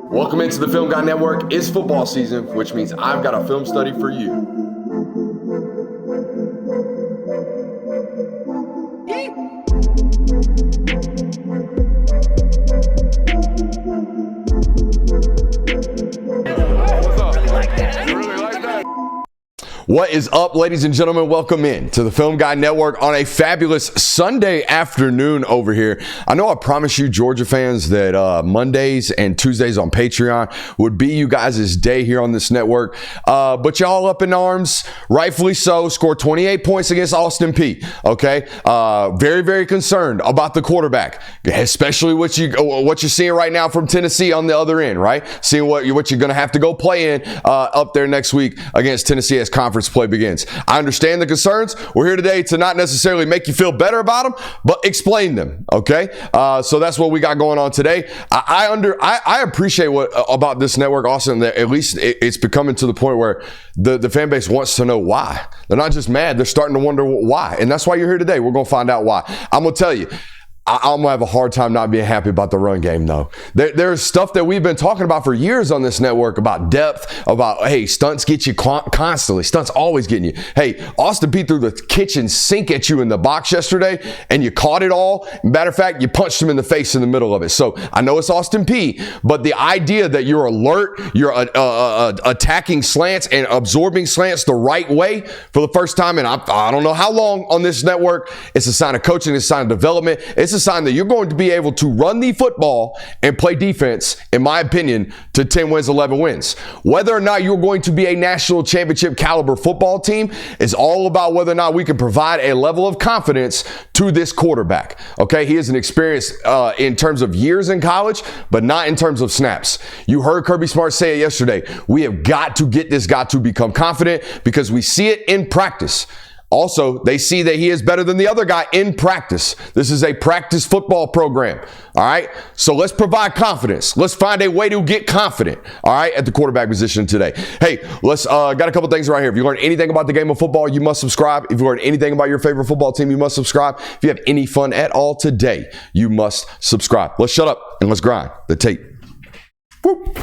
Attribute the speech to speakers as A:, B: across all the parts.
A: Welcome into the Film Guy Network. It's football season, which means I've got a film study for you. What is up, ladies and gentlemen? Welcome in to the Film Guy Network on a fabulous Sunday afternoon over here. I know I promised you Georgia fans that Mondays and Tuesdays on Patreon would be you guys' day here on this network. But y'all up in arms, rightfully so, scored 28 points against Austin Peay. Okay. Very, very concerned about the quarterback, especially what you're seeing right now from Tennessee on the other end, right? Seeing what you're going to have to go play in up there next week against Tennessee as conference play begins. I understand the concerns. We're here today to not necessarily make you feel better about them, but explain them. Okay. So that's what we got going on today. I appreciate what about this network, Austin, that at least it's becoming to the point where the fan base wants to know why. They're not just mad. They're starting to wonder why. And that's why you're here today. We're going to find out why. I'm going to tell you, I'm going to have a hard time not being happy about the run game, though. There's stuff that we've been talking about for years on this network about depth, about, hey, stunts get you constantly. Stunts always getting you. Hey, Austin Peay threw the kitchen sink at you in the box yesterday, and you caught it all. Matter of fact, you punched him in the face in the middle of it. So I know it's Austin Peay, but the idea that you're alert, you're attacking slants and absorbing slants the right way for the first time, and I don't know how long on this network, it's a sign of coaching, it's a sign of development. It's a sign that you're going to be able to run the football and play defense, in my opinion, to 10 wins, 11 wins. Whether or not you're going to be a national championship caliber football team is all about whether or not we can provide a level of confidence to this quarterback. Okay, he is an experience in terms of years in college, but not in terms of snaps. You heard Kirby Smart say it yesterday. We have got to get this guy to become confident because we see it in practice. Also, they see that he is better than the other guy in practice. This is a practice football program. All right. So let's provide confidence. Let's find a way to get confident. All right. At the quarterback position today. Hey, let's got a couple things right here. If you learned anything about the game of football, you must subscribe. If you learned anything about your favorite football team, you must subscribe. If you have any fun at all today, you must subscribe. Let's shut up and let's grind the tape. Whoop.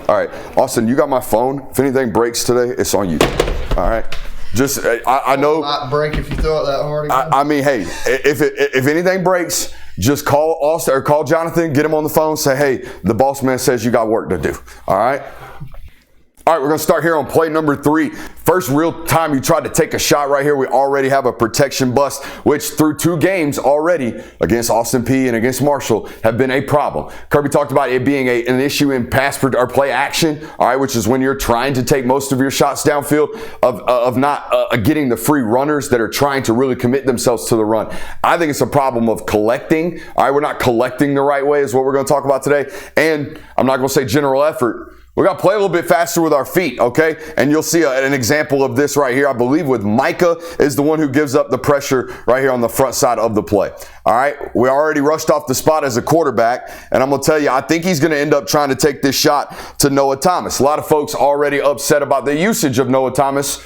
A: All right. Austin, you got my phone. If anything breaks today, it's on you. All right. Just, I know.
B: Might break if you throw it that hard again.
A: I mean, hey, if anything breaks, just call Austin or call Jonathan, get him on the phone, say, hey, the boss man says you got work to do. All right. All right, we're going to start here on play number 3. First real time you tried to take a shot right here. We already have a protection bust, which through 2 games already against Austin Peay and against Marshall have been a problem. Kirby talked about it being an issue in pass or play action, all right, which is when you're trying to take most of your shots downfield of not getting the free runners that are trying to really commit themselves to the run. I think it's a problem of collecting. All right, we're not collecting the right way is what we're going to talk about today. And I'm not going to say general effort. We got to play a little bit faster with our feet, okay? And you'll see an example of this right here. I believe with Micah is the one who gives up the pressure right here on the front side of the play. All right, we already rushed off the spot as a quarterback, and I'm going to tell you, I think he's going to end up trying to take this shot to Noah Thomas. A lot of folks already upset about the usage of Noah Thomas.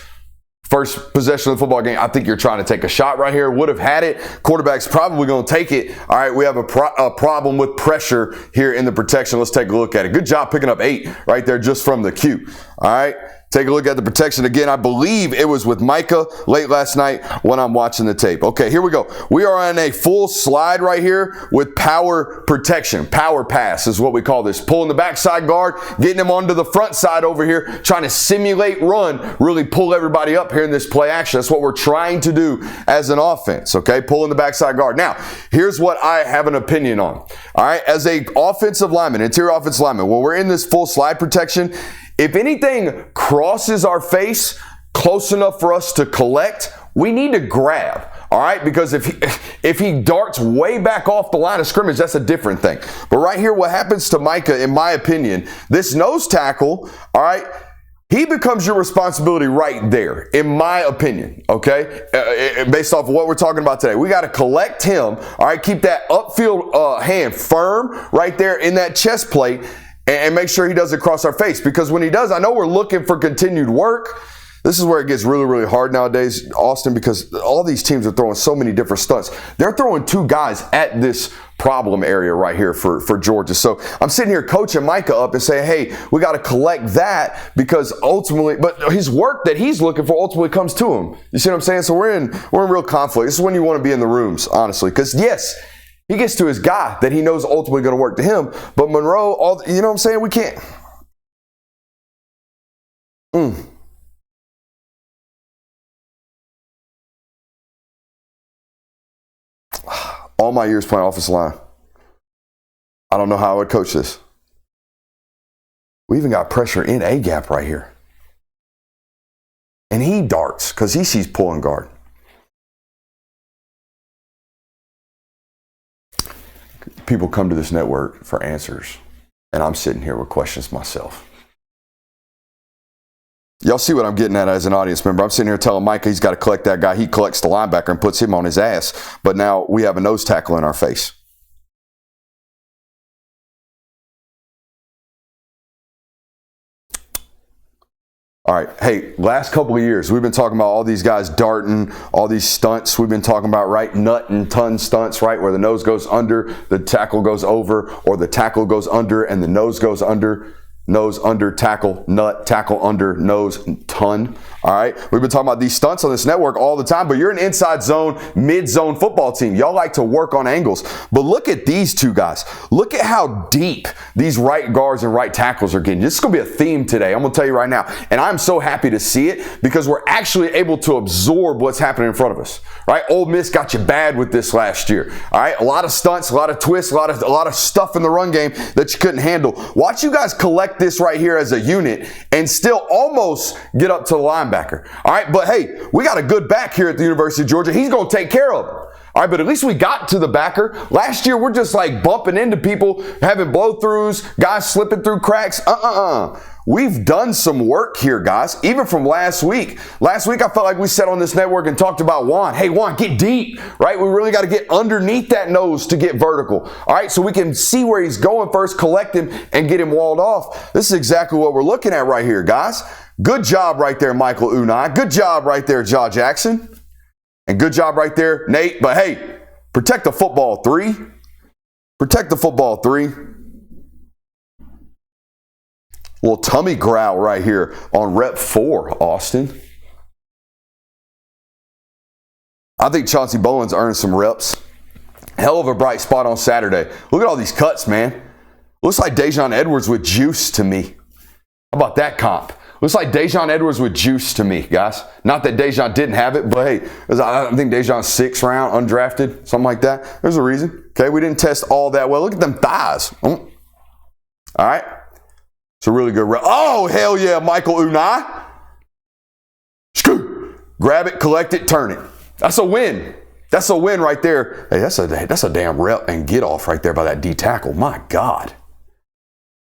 A: First possession of the football game, I think you're trying to take a shot right here. Would have had it. Quarterback's probably going to take it. All right, we have a problem with pressure here in the protection. Let's take a look at it. Good job picking up 8 right there just from the cue. All right. Take a look at the protection again. I believe it was with Micah late last night when I'm watching the tape. Okay, here we go. We are on a full slide right here with power protection. Power pass is what we call this. Pulling the backside guard, getting him onto the front side over here, trying to simulate run, really pull everybody up here in this play action. That's what we're trying to do as an offense, okay? Pulling the backside guard. Now, here's what I have an opinion on. All right, as a offensive lineman, interior offensive lineman, when we're in this full slide protection, if anything crosses our face close enough for us to collect, we need to grab. All right, because if he darts way back off the line of scrimmage, that's a different thing. But right here, what happens to Micah, in my opinion, this nose tackle, all right, he becomes your responsibility right there, in my opinion, okay? Based off of what we're talking about today. We got to collect him, all right? Keep that upfield hand firm right there in that chest plate and make sure he doesn't cross our face. Because when he does, I know we're looking for continued work. This is where it gets really, really hard nowadays, Austin, because all these teams are throwing so many different stunts. They're throwing two guys at this problem area right here for Georgia. So I'm sitting here coaching Micah up and saying, hey, we got to collect that because ultimately, but his work that he's looking for ultimately comes to him. You see what I'm saying? So we're in real conflict. This is when you want to be in the rooms, honestly, because yes, he gets to his guy that he knows ultimately going to work to him. But Monroe, you know what I'm saying? We can't. All my years playing offensive line, I don't know how I would coach this. We even got pressure in A gap right here. And he darts because he sees pulling guard. People come to this network for answers, and I'm sitting here with questions myself. Y'all see what I'm getting at as an audience member. I'm sitting here telling Micah he's got to collect that guy. He collects the linebacker and puts him on his ass. But now we have a nose tackle in our face. All right. Hey, last couple of years, we've been talking about all these guys darting, all these stunts. We've been talking about, right, nut and ton stunts, right, where the nose goes under, the tackle goes over, or the tackle goes under and the nose goes under. Nose under, tackle, nut, tackle under, nose, ton. All right. We've been talking about these stunts on this network all the time, but you're an inside zone, mid-zone football team. Y'all like to work on angles. But look at these two guys. Look at how deep these right guards and right tackles are getting. This is going to be a theme today. I'm going to tell you right now. And I'm so happy to see it because we're actually able to absorb what's happening in front of us. Right? Ole Miss got you bad with this last year. All right. A lot of stunts, a lot of twists, a lot of stuff in the run game that you couldn't handle. Watch you guys collect this right here as a unit and still almost get up to the linebacker. All right, but hey, we got a good back here at the University of Georgia. He's going to take care of it. All right, but at least we got to the backer. Last year, we're just like bumping into people, having blow-throughs, guys slipping through cracks. We've done some work here, guys, even from last week. Last week, I felt like we sat on this network and talked about Juan. Hey, Juan, get deep, right? We really got to get underneath that nose to get vertical. All right, so we can see where he's going first, collect him, and get him walled off. This is exactly what we're looking at right here, guys. Good job right there, Michael Unai. Good job right there, Jaw Jackson. And good job right there, Nate. But hey, protect the football, 3. Protect the football, 3. Little tummy growl right here on rep 4, Austin. I think Chauncey Bowens earned some reps. Hell of a bright spot on Saturday. Look at all these cuts, man. Looks like Dejon Edwards with juice to me. How about that comp? Looks like Dejon Edwards with juice to me, guys. Not that Dejon didn't have it, but hey, I think Dejon's 6th round, undrafted, something like that. There's a reason. Okay, we didn't test all that well. Look at them thighs. All right. It's a really good rep. Oh, hell yeah, Michael Unai. Grab it, collect it, turn it. That's a win. That's a win right there. Hey, that's a damn rep and get off right there by that D tackle. My God.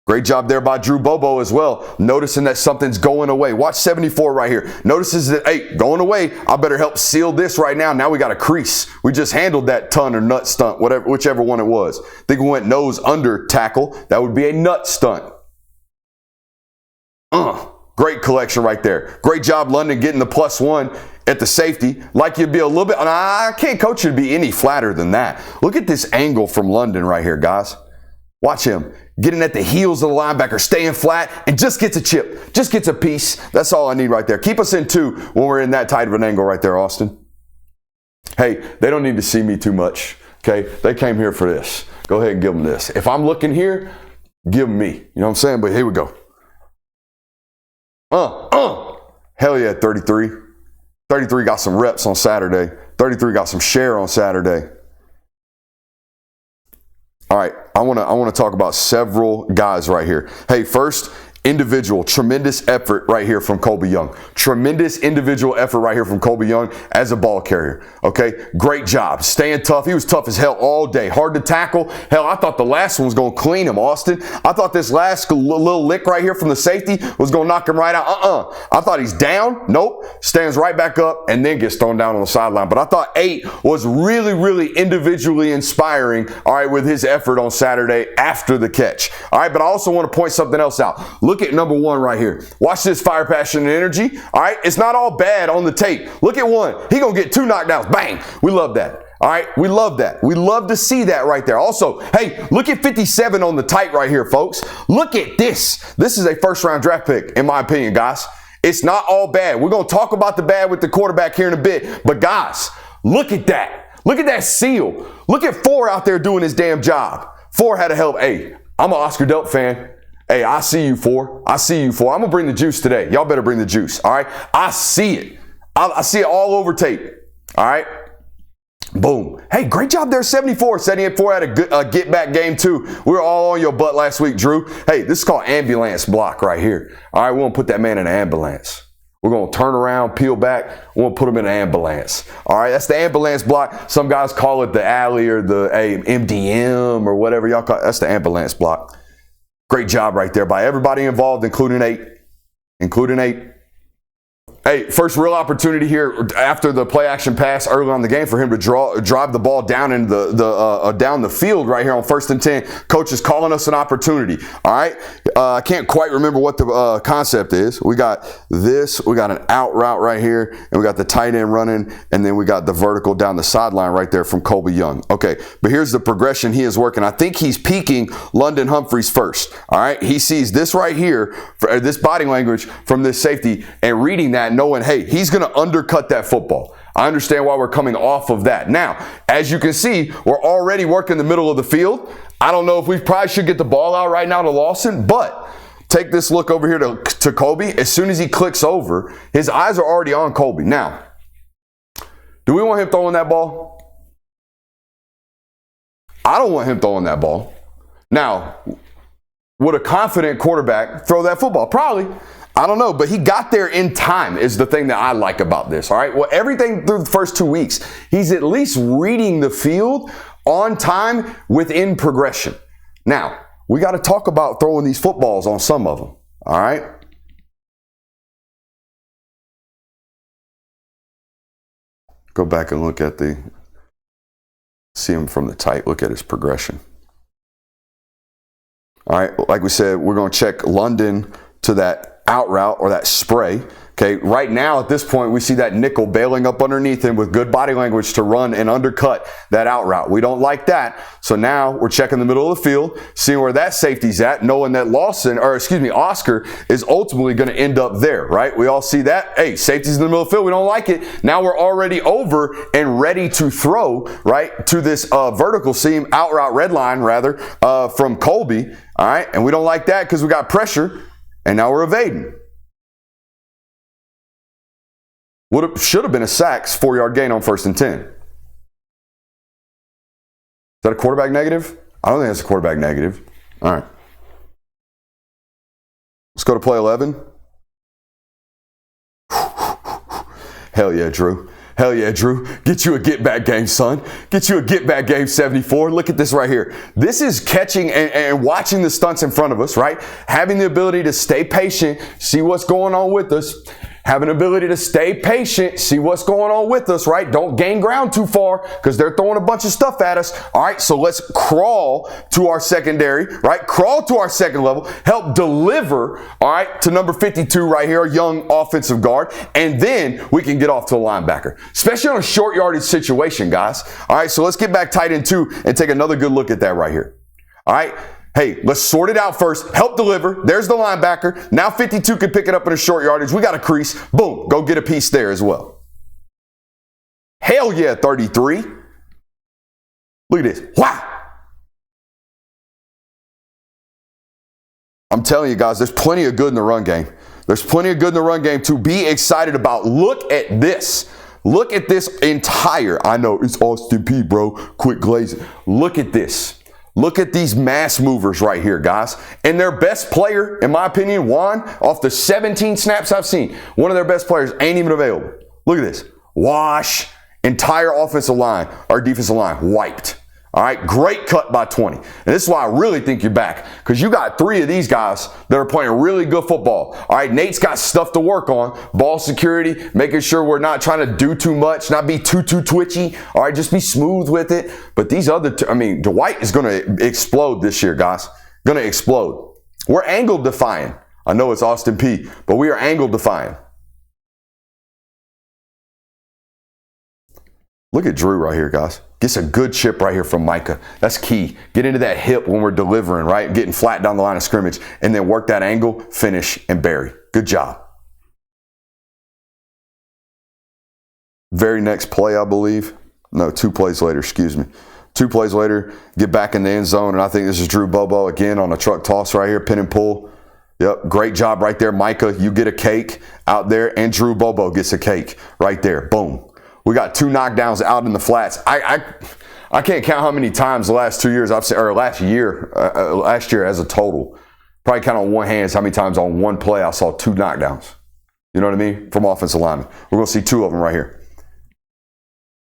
A: Great job there by Drew Bobo as well, noticing that something's going away. Watch 74 right here. Notices that, hey, going away, I better help seal this right now. Now we got a crease. We just handled that ton or nut stunt, whichever one it was. I think we went nose under tackle. That would be a nut stunt. Great collection right there. Great job, London, getting the +1 at the safety. Like you'd be a little bit, I can't coach you to be any flatter than that. Look at this angle from London right here, guys. Watch him. Getting at the heels of the linebacker, staying flat, and just gets a chip. Just gets a piece. That's all I need right there. Keep us in 2 when we're in that tight of an angle right there, Austin. Hey, they don't need to see me too much, okay? They came here for this. Go ahead and give them this. If I'm looking here, give them me. You know what I'm saying? But here we go. Hell yeah, 33. 33 got some reps on Saturday. 33 got some share on Saturday. All right, I want to talk about several guys right here. Hey, first, individual, tremendous effort right here from Colby Young. Tremendous individual effort right here from Colby Young as a ball carrier. Okay, great job. Staying tough. He was tough as hell all day. Hard to tackle. Hell, I thought the last one was going to clean him, Austin. I thought this last little lick right here from the safety was going to knock him right out. I thought he's down. Nope. Stands right back up and then gets thrown down on the sideline. But I thought 8 was really, really individually inspiring, all right, with his effort on Saturday after the catch. All right, but I also want to point something else out. Look Look at number 1 right here. Watch this fire, passion, and energy. All right, it's not all bad on the tape. Look at 1. He gonna get 2 knockdowns. Bang. We love that. All right, we love that. We love to see that right there. Also, hey, look at 57 on the tight right here, folks. Look at this. This is a first-round draft pick, in my opinion, guys. It's not all bad. We're going to talk about the bad with the quarterback here in a bit. But, guys, look at that. Look at that seal. Look at 4 out there doing his damn job. 4 had to help. Hey, I'm an Oscar Delp fan. Hey, I see you, 4. I see you, 4. I'm going to bring the juice today. Y'all better bring the juice, all right? I see it. I see it all over tape, all right? Boom. Hey, great job there, 74. 74 had a good get-back game, too. We were all on your butt last week, Drew. Hey, this is called ambulance block right here. All right, we're going to put that man in an ambulance. We're going to turn around, peel back. We're going to put him in an ambulance. All right, that's the ambulance block. Some guys call it the alley or the MDM or whatever y'all call it. That's the ambulance block. Great job right there by everybody involved, including 8. Hey, first real opportunity here after the play action pass early on in the game for him to drive the ball down in down the field right here on 1st and 10. Coach is calling us an opportunity. All right, I can't quite remember what the concept is. We got this. We got an out route right here, and we got the tight end running, and then we got the vertical down the sideline right there from Colby Young. Okay, but here's the progression he is working. I think he's peeking London Humphreys first. All right, he sees this right here, this body language from this safety, and reading that, knowing, hey, he's going to undercut that football. I understand why we're coming off of that. Now, as you can see, we're already working the middle of the field. I don't know if we probably should get the ball out right now to Lawson, but take this look over here to Colby. As soon as he clicks over, his eyes are already on Colby. Now, do we want him throwing that ball? I don't want him throwing that ball. Now, would a confident quarterback throw that football? Probably. I don't know, but he got there in time is the thing that I like about this, all right? Well, everything through the first 2 weeks, he's at least reading the field on time within progression. Now, we got to talk about throwing these footballs on some of them, all right? Go back and look at see him from the tight, look at his progression. All right, like we said, we're going to check London to that out route or that spray. Okay, right now at this point, we see that nickel bailing up underneath him with good body language to run and undercut that out route. We don't like that. So now we're checking the middle of the field, seeing where that safety's at, knowing that Oscar is ultimately going to end up there, right? We all see that. Hey, safety's in the middle of the field. We don't like it. Now we're already over and ready to throw, right, to this vertical seam, out route red line, rather, from Colby. All right, and we don't like that because we got pressure. And now we're evading. Should have been a sack, 4-yard gain on 1st and 10. Is that a quarterback negative? I don't think that's a quarterback negative. All right. Let's go to play 11. Hell yeah, Drew. Hell yeah, Drew. Get you a get-back game, son. Get you a get-back game, 74. Look at this right here. This is catching and watching the stunts in front of us, right? Having the ability to stay patient, see what's going on with us. Having the ability to stay patient, see what's going on with us, right? Don't gain ground too far because they're throwing a bunch of stuff at us. All right, so let's crawl to our secondary, right? Crawl to our second level, help deliver, all right, to number 52 right here, a young offensive guard, and then we can get off to a linebacker, especially on a short yardage situation, guys. All right, so let's get back tight end 2 and take another good look at that right here. All right. Hey, let's sort it out first. Help deliver. There's the linebacker. Now 52 can pick it up in a short yardage. We got a crease. Boom. Go get a piece there as well. Hell yeah, 33. Look at this. Wow. I'm telling you guys, there's plenty of good in the run game. There's plenty of good in the run game to be excited about. Look at this. Look at this entire, I know it's Austin P, bro. Quit glazing. Look at this. Look at these mass movers right here, guys. And their best player, in my opinion, Juan, off the 17 snaps I've seen, one of their best players ain't even available. Look at this. Wash. Entire offensive line, our defensive line, wiped. All right, great cut by 20. And this is why I really think you're back, because you got 3 of these guys that are playing really good football. All right, Nate's got stuff to work on. Ball security, making sure we're not trying to do too much, not be too twitchy. All right, just be smooth with it. But these other Dwight is going to explode this year, guys. Going to explode. We're angle defying. I know it's Austin P, but we are angle defying. Look at Drew right here, guys. Gets a good chip right here from Micah. That's key. Get into that hip when we're delivering, right? Getting flat down the line of scrimmage, and then work that angle, finish, and bury. Good job. Very next play, I believe. No, 2 plays later, excuse me. 2 plays later, get back in the end zone, and I think this is Drew Bobo again on a truck toss right here, pin and pull. Yep, great job right there. Micah, you get a cake out there, and Drew Bobo gets a cake right there. Boom. We got 2 knockdowns out in the flats. I can't count how many times the last 2 years I've seen, or last year as a total. Probably count on one hand how many times on one play I saw 2 knockdowns. You know what I mean? From offensive linemen. We're going to see 2 of them right here.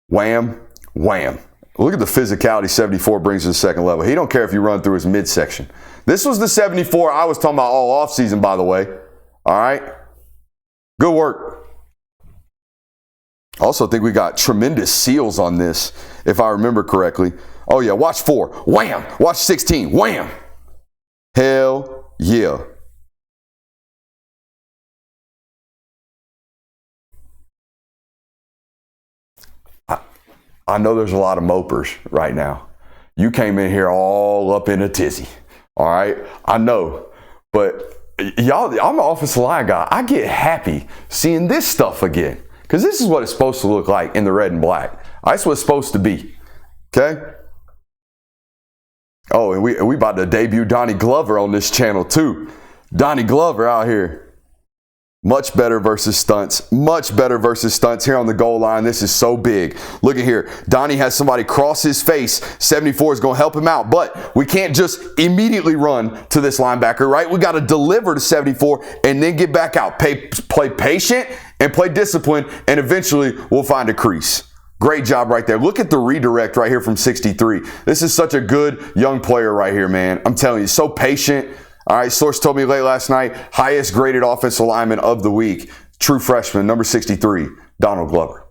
A: Wham, wham. Look at the physicality 74 brings to the second level. He don't care if you run through his midsection. This was the 74 I was talking about all offseason, by the way. All right? Good work. I also think we got tremendous seals on this, if I remember correctly. Oh, yeah, watch 4. Wham! Watch 16. Wham! Hell yeah. I know there's a lot of mopers right now. You came in here all up in a tizzy. All right? I know. But y'all, I'm an offensive line guy. I get happy seeing this stuff again. Because this is what it's supposed to look like in the red and black. That's what it's supposed to be. Okay? Oh, and we about to debut Donnie Glover on this channel too. Donnie Glover out here. Much better versus stunts. Much better versus stunts here on the goal line. This is so big. Look at here. Donnie has somebody cross his face. 74 is going to help him out. But we can't just immediately run to this linebacker, right? We got to deliver to 74 and then get back out. Play patient and play disciplined, and eventually we'll find a crease. Great job right there. Look at the redirect right here from 63. This is such a good young player right here, man. I'm telling you, so patient. All right, source told me late last night, highest graded offensive lineman of the week, true freshman, number 63, Donald Glover.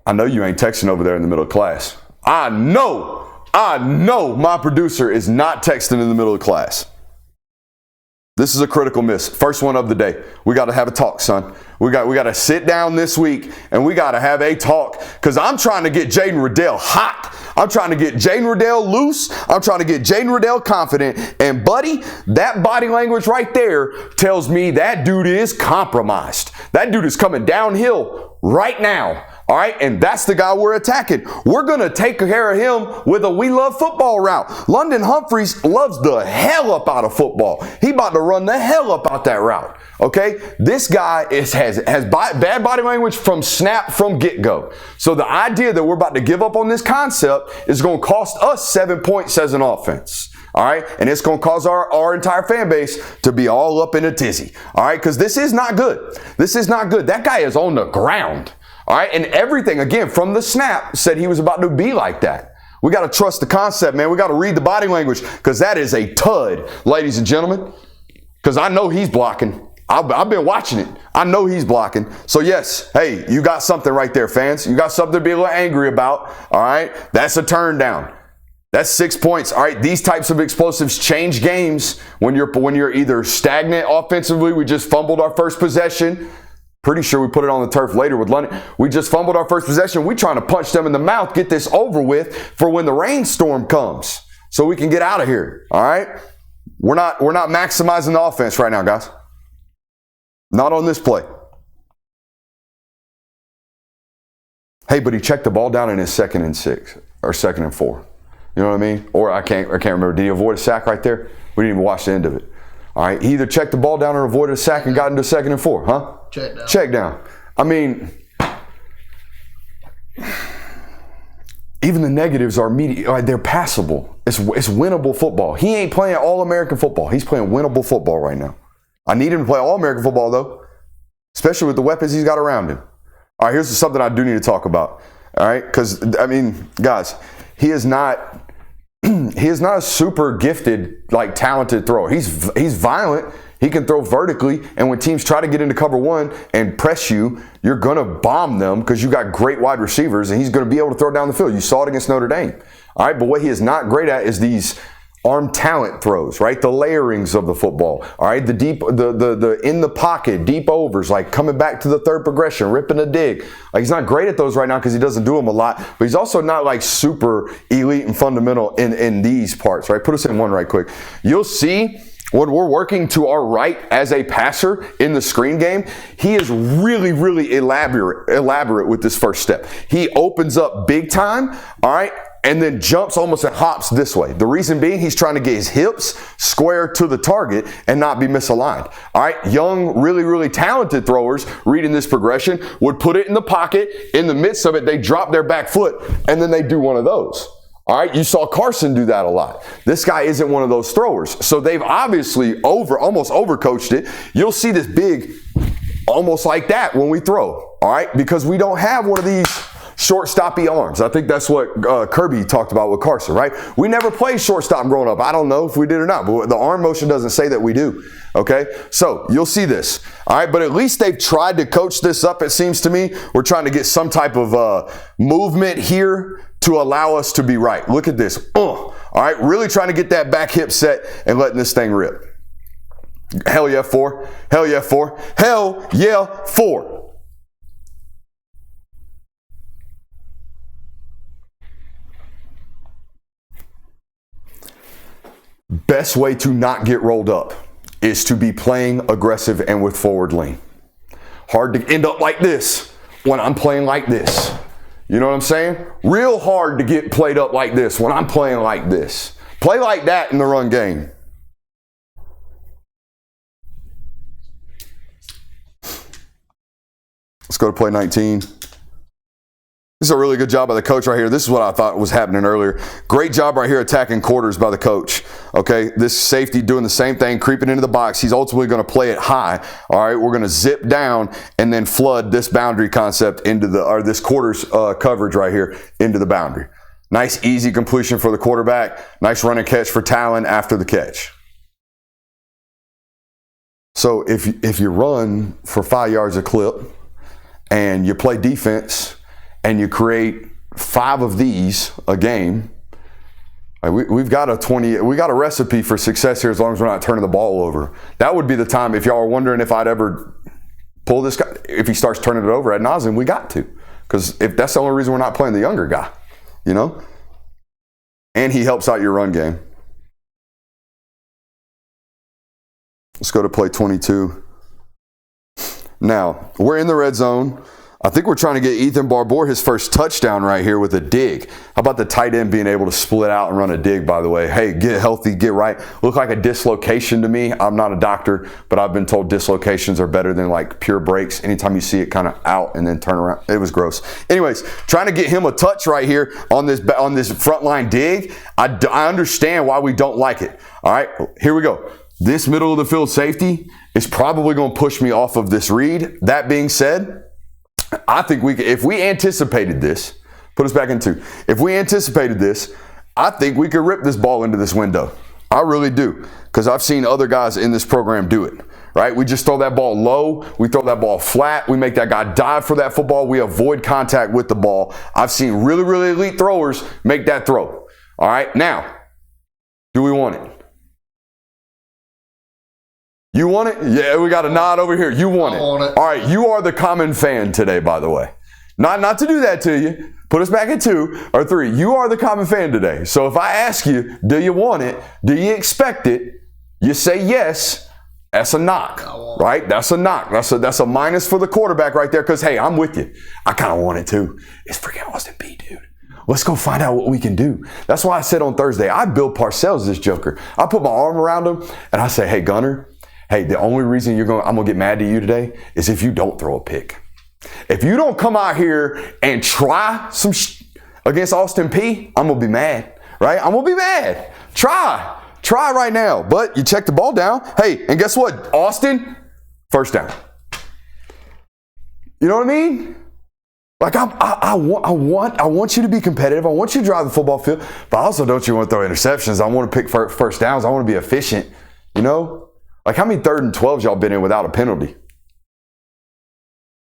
A: I know you ain't texting over there in the middle of class. I know my producer is not texting in the middle of class. This is a critical miss. First one of the day. We got to have a talk, son. We got to sit down this week and we got to have a talk because I'm trying to get Jaden Riddell hot. I'm trying to get Jaden Riddell loose. I'm trying to get Jaden Riddell confident. And buddy, that body language right there tells me that dude is compromised. That dude is coming downhill right now. All right, and that's the guy we're attacking. We're going to take care of him with a we love football route. London Humphreys loves the hell up out of football. He about to run the hell up out that route. Okay, this guy has bad body language from snap, from get-go. So the idea that we're about to give up on this concept is going to cost us 7 points as an offense. All right, and it's going to cause our entire fan base to be all up in a tizzy. All right, because this is not good. This is not good. That guy is on the ground. All right, and everything, again, from the snap said he was about to be like that. We got to trust the concept, man. We got to read the body language because that is a tud, ladies and gentlemen, because I know he's blocking. I've been watching it. I know he's blocking. So, yes, hey, you got something right there, fans. You got something to be a little angry about, all right? That's a turn down. That's 6 points. All right, these types of explosives change games when you're either stagnant offensively. We just fumbled our first possession. Pretty sure we put it on the turf later with London. We just fumbled our first possession. We're trying to punch them in the mouth, get this over with for when the rainstorm comes so we can get out of here. All right? We're not maximizing the offense right now, guys. Not on this play. Hey, but he checked the ball down in his 2nd and 6 or 2nd and 4. You know what I mean? Or I can't remember. Did he avoid a sack right there? We didn't even watch the end of it. All right, he either checked the ball down or avoided a sack and got into 2nd and 4, huh?
B: Check down.
A: Check down. I mean, even the negatives are they're passable. It's winnable football. He ain't playing All-American football. He's playing winnable football right now. I need him to play All-American football, though, especially with the weapons he's got around him. All right, here's something I do need to talk about. All right, because, I mean, guys, he is not a super gifted, like talented thrower. He's violent. He can throw vertically. And when teams try to get into cover one and press you, you're going to bomb them because you got great wide receivers and he's going to be able to throw down the field. You saw it against Notre Dame. All right. But what he is not great at is these arm talent throws, right? The layerings of the football, all right? The deep, the in the pocket, deep overs, like coming back to the third progression, ripping a dig. Like he's not great at those right now because he doesn't do them a lot, but he's also not like super elite and fundamental in these parts, right? Put us in one right quick. You'll see when we're working to our right as a passer in the screen game, he is really, really elaborate with this first step. He opens up big time, all right? And then jumps almost and hops this way. The reason being, he's trying to get his hips square to the target and not be misaligned. All right, young, really, really talented throwers reading this progression would put it in the pocket. In the midst of it, they drop their back foot, and then they do one of those. All right, you saw Carson do that a lot. This guy isn't one of those throwers. So they've obviously almost overcoached it. You'll see this big, almost like that when we throw. All right, because we don't have one of these shortstoppy arms. I think that's what Kirby talked about with Carson, right? We never played shortstop growing up. I don't know if we did or not, but the arm motion doesn't say that we do, okay? So you'll see this, all right? But at least they've tried to coach this up, it seems to me. We're trying to get some type of movement here to allow us to be right. Look at this. All right, really trying to get that back hip set and letting this thing rip. Hell yeah, 4. Hell yeah, 4. Hell yeah, 4. Best way to not get rolled up is to be playing aggressive and with forward lean. Hard to end up like this when I'm playing like this. You know what I'm saying? Real hard to get played up like this when I'm playing like this. Play like that in the run game. Let's go to play 19. This is a really good job by the coach right here. This is what I thought was happening earlier. Great job right here attacking quarters by the coach. Okay, this safety doing the same thing, creeping into the box. He's ultimately going to play it high. All right, we're going to zip down and then flood this boundary concept into this quarters coverage right here into the boundary. Nice, easy completion for the quarterback. Nice run and catch for Talon after the catch. So if you run for 5 yards a clip and you play defense and you create 5 of these a game, we've got a recipe for success here as long as we're not turning the ball over. That would be the time, if y'all are wondering if I'd ever pull this guy, if he starts turning it over ad nauseum, we got to. Because if that's the only reason we're not playing the younger guy, you know? And he helps out your run game. Let's go to play 22. Now, we're in the red zone. I think we're trying to get Ethan Barbour his first touchdown right here with a dig. How about the tight end being able to split out and run a dig, by the way? Hey, get healthy, get right. Look like a dislocation to me. I'm not a doctor, but I've been told dislocations are better than like pure breaks. Anytime you see it kind of out and then turn around, it was gross. Anyways, trying to get him a touch right here on this frontline dig. I understand why we don't like it. All right, here we go. This middle of the field safety is probably going to push me off of this read. That being said, I think if we anticipated this, put us back in 2. If we anticipated this, I think we could rip this ball into this window. I really do, because I've seen other guys in this program do it, right? We just throw that ball low. We throw that ball flat. We make that guy dive for that football. We avoid contact with the ball. I've seen really, really elite throwers make that throw. All right, now, do we want it? You want it? Yeah, we got a nod over here. You want it.
B: I want it.
A: All right, you are the common fan today, by the way. Not to do that to you. Put us back at 2 or 3. You are the common fan today. So if I ask you, do you want it? Do you expect it? You say yes. That's a knock, right? That's a knock. That's a minus for the quarterback right there because, hey, I'm with you. I kind of want it too. It's freaking Austin Peay, dude. Let's go find out what we can do. That's why I said on Thursday, I built Parcells this joker. I put my arm around him and I say, hey, Gunner, hey, the only reason I'm going to get mad at you today is if you don't throw a pick. If you don't come out here and try some against Austin Peay, I'm going to be mad, right? I'm going to be mad. Try right now. But you check the ball down. Hey, and guess what? Austin, first down. You know what I mean? Like I want you to be competitive. I want you to drive the football field, but also don't you want to throw interceptions. I want to pick first downs. I want to be efficient, you know? Like, how many 3rd and 12s y'all been in without a penalty?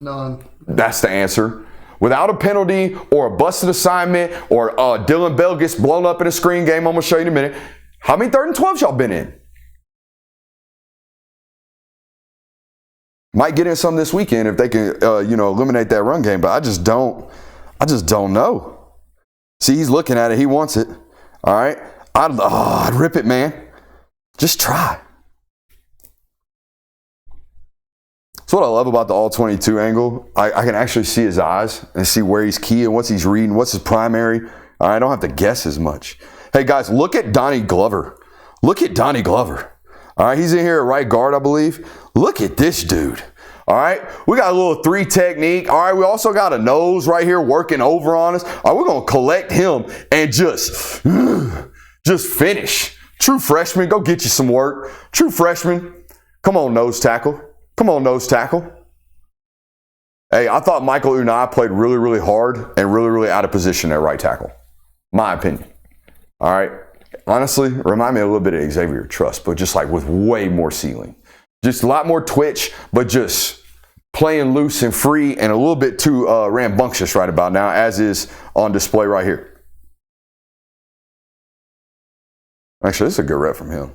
B: None.
A: That's the answer. Without a penalty or a busted assignment or Dylan Bell gets blown up in a screen game, I'm going to show you in a minute. How many 3rd and 12s y'all been in? Might get in some this weekend if they can, eliminate that run game. But I just don't know. See, he's looking at it. He wants it. All right. I'd rip it, man. Just try. That's what I love about the all-22 angle. I can actually see his eyes and see where he's keying, what's he's reading, what's his primary. I don't have to guess as much. Hey, guys, look at Donnie Glover. Look at Donnie Glover. All right, he's in here at right guard, I believe. Look at this dude. All right, we got a little 3 technique. All right, we also got a nose right here working over on us. All right, we're going to collect him and just finish. True freshman, go get you some work. True freshman, come on, nose tackle. Come on, nose tackle. Hey, I thought Michael Unai played really, really hard and really, really out of position at right tackle. My opinion. All right. Honestly, remind me a little bit of Xavier Trust, but just like with way more ceiling. Just a lot more twitch, but just playing loose and free and a little bit too rambunctious right about now, as is on display right here. Actually, this is a good rep from him.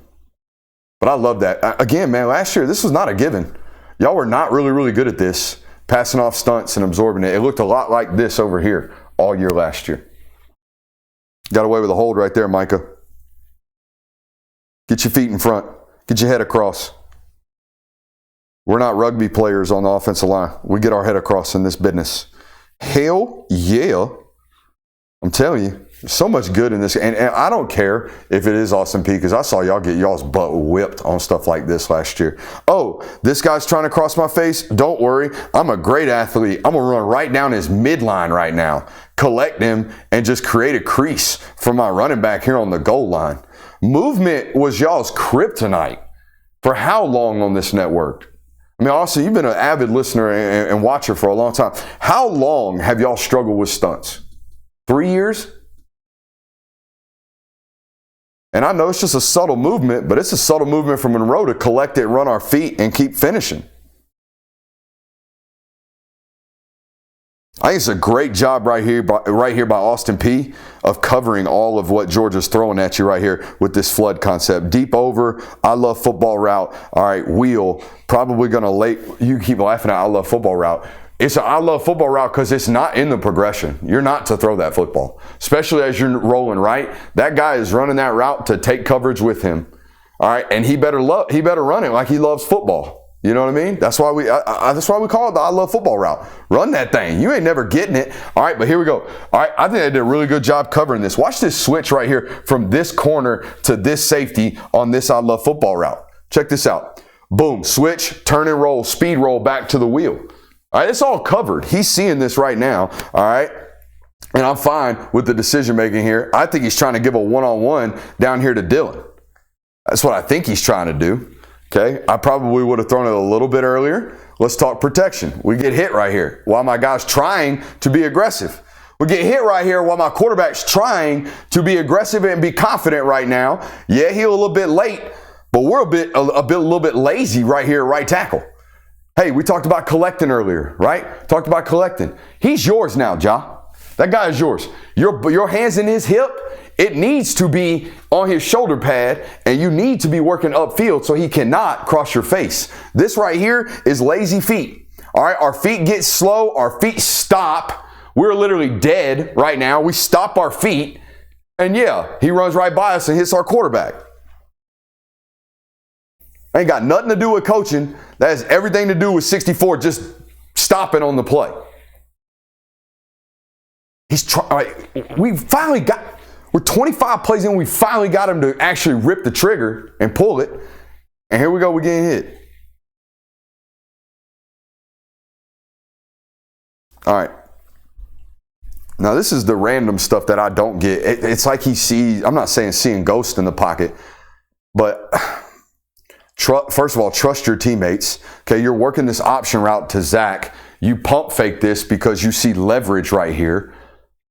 A: But I love that. Again, man, last year, this was not a given. Y'all were not really, really good at this, passing off stunts and absorbing it. It looked a lot like this over here all year last year. Got away with a hold right there, Micah. Get your feet in front. Get your head across. We're not rugby players on the offensive line. We get our head across in this business. Hell yeah. I'm telling you, there's so much good in this. And I don't care if it is Austin Peay, because I saw y'all get y'all's butt whipped on stuff like this last year. Oh, this guy's trying to cross my face? Don't worry. I'm a great athlete. I'm going to run right down his midline right now, collect him, and just create a crease for my running back here on the goal line. Movement was y'all's kryptonite for how long on this network? I mean, Austin, you've been an avid listener and watcher for a long time. How long have y'all struggled with stunts? 3 years? And I know it's just a subtle movement, but it's a subtle movement from Monroe to collect it, run our feet, and keep finishing. I think it's a great job right here by Austin Peay of covering all of what Georgia's throwing at you right here with this flood concept. Deep over, I love football route. All right, wheel, probably going to late. You keep laughing at I love football route. It's an I love football route because it's not in the progression. You're not to throw that football, especially as you're rolling right. That guy is running that route to take coverage with him. All right, and he better run it like he loves football. You know what I mean? That's why we call it the I love football route. Run that thing. You ain't never getting it. All right, but here we go. All right, I think they did a really good job covering this. Watch this switch right here from this corner to this safety on this I love football route. Check this out. Boom, switch, turn and roll, speed roll back to the wheel. All right, it's all covered. He's seeing this right now. All right. And I'm fine with the decision making here. I think he's trying to give a one-on-one down here to Dylan. That's what I think he's trying to do. Okay, I probably would have thrown it a little bit earlier. Let's talk protection. We get hit right here while my guy's trying to be aggressive. We get hit right here while my quarterback's trying to be aggressive and be confident right now. Yeah, he's a little bit late, but we're a little bit lazy right here at right tackle. Hey, we talked about collecting earlier, right? Talked about collecting. He's yours now, Ja. That guy is yours. Your hand's in his hip. It needs to be on his shoulder pad, and you need to be working upfield so he cannot cross your face. This right here is lazy feet. All right, our feet get slow. Our feet stop. We're literally dead right now. We stop our feet, and yeah, he runs right by us and hits our quarterback. Ain't got nothing to do with coaching. That has everything to do with 64 just stopping on the play. We're 25 plays in. We finally got him to actually rip the trigger and pull it. And here we go. We're getting hit. All right. Now, this is the random stuff that I don't get. It's like he sees, I'm not saying seeing ghosts in the pocket, but first of all, trust your teammates. Okay, you're working this option route to Zach. You pump fake this because you see leverage right here.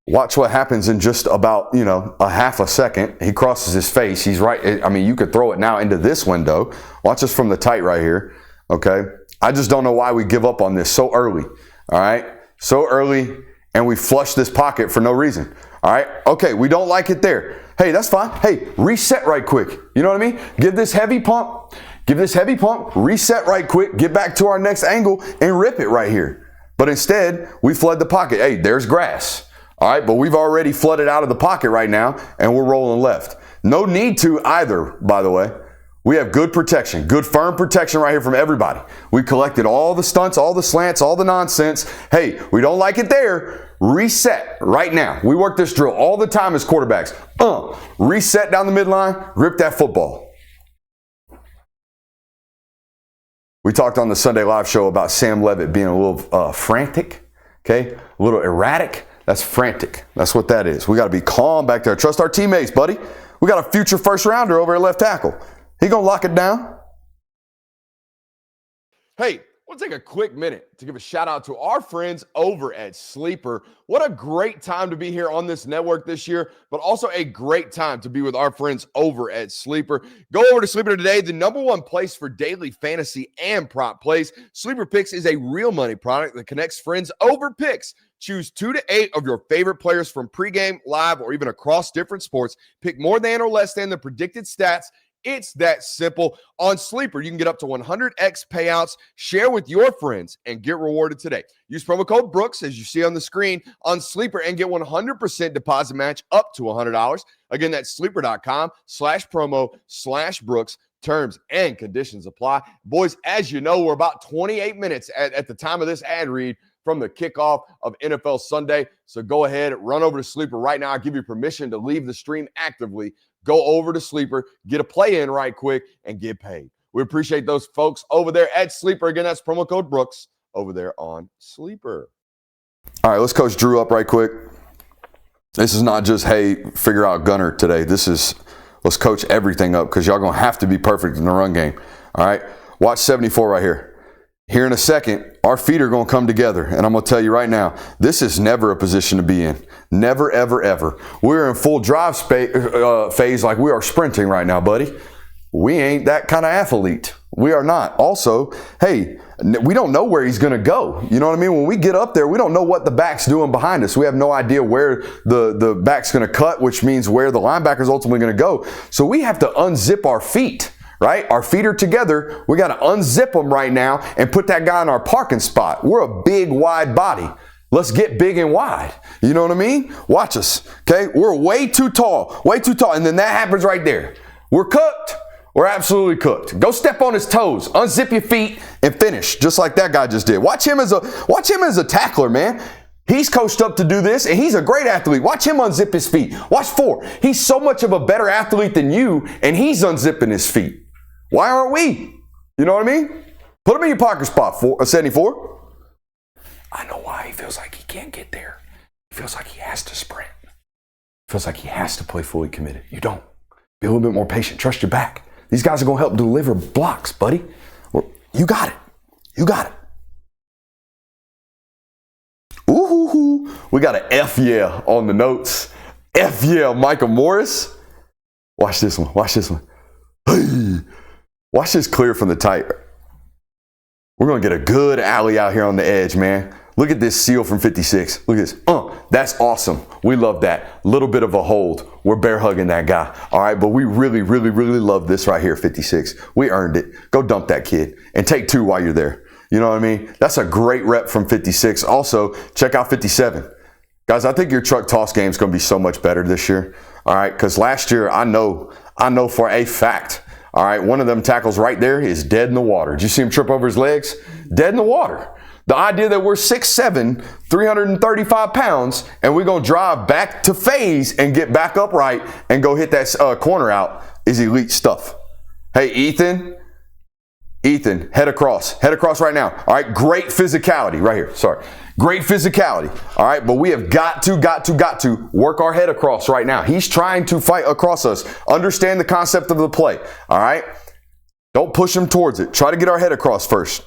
A: Watch what happens in just about, a half a second. He crosses his face. He's right. I mean, you could throw it now into this window. Watch this from the tight right here. Okay. I just don't know why we give up on this so early. All right. So early. and we flush this pocket for no reason. All right. Okay. We don't like it there. Hey, that's fine. Hey, reset right quick. You know what I mean? Give this heavy pump, reset right quick, get back to our next angle and rip it right here. But instead, we flood the pocket. Hey, there's grass. All right. But we've already flooded out of the pocket right now and we're rolling left. No need to either, by the way. We have good protection, good firm protection right here from everybody. We collected all the stunts, all the slants, all the nonsense. Hey, we don't like it there. Reset right now. We work this drill all the time as quarterbacks. Reset down the midline, rip that football. We talked on the Sunday Live show about Sam Levitt being a little frantic, okay? A little erratic. That's frantic. That's what that is. We got to be calm back there. Trust our teammates, buddy. We got a future first rounder over at left tackle. He gonna lock it down. Hey, we'll take a quick minute to give a shout out to our friends over at Sleeper. What a great time to be here on this network this year, but also a great time to be with our friends over at Sleeper. Go over to Sleeper today, the #1 place for daily fantasy and prop plays. Sleeper Picks is a real money product that connects friends over picks. Choose 2 to 8 of your favorite players from pregame, live, or even across different sports. Pick more than or less than the predicted stats. It's that simple. On Sleeper, you can get up to 100x payouts, share with your friends, and get rewarded today. Use promo code Brooks, as you see on the screen, on Sleeper and get 100% deposit match up to $100. Again, that's sleeper.com/promo/Brooks. Terms and conditions apply. Boys, as you know, we're about 28 minutes at the time of this ad read from the kickoff of NFL Sunday. So go ahead, run over to Sleeper right now. I'll give you permission to leave the stream actively. Go over to Sleeper, get a play in right quick, and get paid. We appreciate those folks over there at Sleeper. Again, that's promo code Brooks over there on Sleeper. All right, let's coach Drew up right quick. This is not just, hey, figure out Gunner today. This is, let's coach everything up because y'all going to have to be perfect in the run game. All right, watch 74 right here. Here in a second, our feet are going to come together. And I'm going to tell you right now, this is never a position to be in. Never, ever, ever. We're in full drive phase like we are sprinting right now, buddy. We ain't that kind of athlete. We are not. Also, hey, we don't know where he's going to go. You know what I mean? When we get up there, we don't know what the back's doing behind us. We have no idea where the back's going to cut, which means where the linebacker's ultimately going to go. So we have to unzip our feet. Right? Our feet are together. We got to unzip them right now and put that guy in our parking spot. We're a big, wide body. Let's get big and wide. You know what I mean? Watch us. Okay? We're way too tall. Way too tall. And then that happens right there. We're cooked. We're absolutely cooked. Go step on his toes. Unzip your feet and finish just like that guy just did. Watch him as a tackler, man. He's coached up to do this, and he's a great athlete. Watch him unzip his feet. Watch 4. He's so much of a better athlete than you, and he's unzipping his feet. Why aren't we? You know what I mean? Put him in your parking spot, 74. I know why he feels like he can't get there. He feels like he has to sprint. He feels like he has to play fully committed. You don't. Be a little bit more patient. Trust your back. These guys are going to help deliver blocks, buddy. You got it. You got it. Ooh, we got an F yeah on the notes. F yeah, Micah Morris. Watch this one. Watch this one. Hey. Watch this clear from the tight. We're going to get a good alley out here on the edge, man. Look at this seal from 56. Look at this. That's awesome. We love that. Little bit of a hold. We're bear hugging that guy. All right, but we really, really, really love this right here, 56. We earned it. Go dump that kid and take 2 while you're there. You know what I mean? That's a great rep from 56. Also, check out 57. Guys, I think your truck toss game is going to be so much better this year. All right, because last year, I know for a fact, all right, one of them tackles right there is dead in the water. Did you see him trip over his legs? Dead in the water. The idea that we're 6'7", 335 pounds, and we're going to drive back to phase and get back upright and go hit that corner out is elite stuff. Hey, Ethan, head across right now. All right, great physicality right here. Sorry. Great physicality. All right, but we have got to work our head across right now. He's trying to fight across us. Understand the concept of the play. All right, don't push him towards it. Try to get our head across first.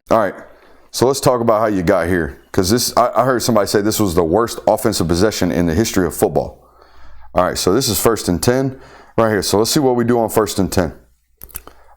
A: All right, so let's talk about how you got here, because I heard somebody say this was the worst offensive possession in the history of football. All right, so this is 1st and 10 right here. So let's see what we do on 1st and 10.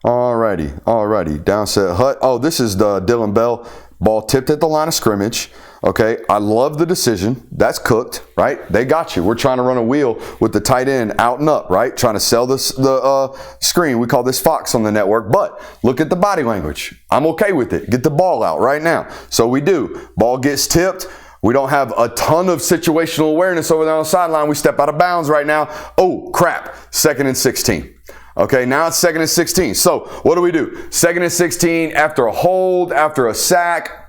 A: All righty. Alrighty, down set Hut. Oh, this is the Dylan Bell. Ball tipped at the line of scrimmage. Okay, I love the decision. That's cooked, right? They got you. We're trying to run a wheel with the tight end out and up, right? Trying to sell this the screen. We call this Fox on the network. But look at the body language. I'm okay with it. Get the ball out right now. So we do. Ball gets tipped. We don't have a ton of situational awareness over there on the sideline. We step out of bounds right now. Oh, crap. 2nd and 16. Okay, now it's 2nd and 16. So what do we do? 2nd and 16 after a hold, after a sack.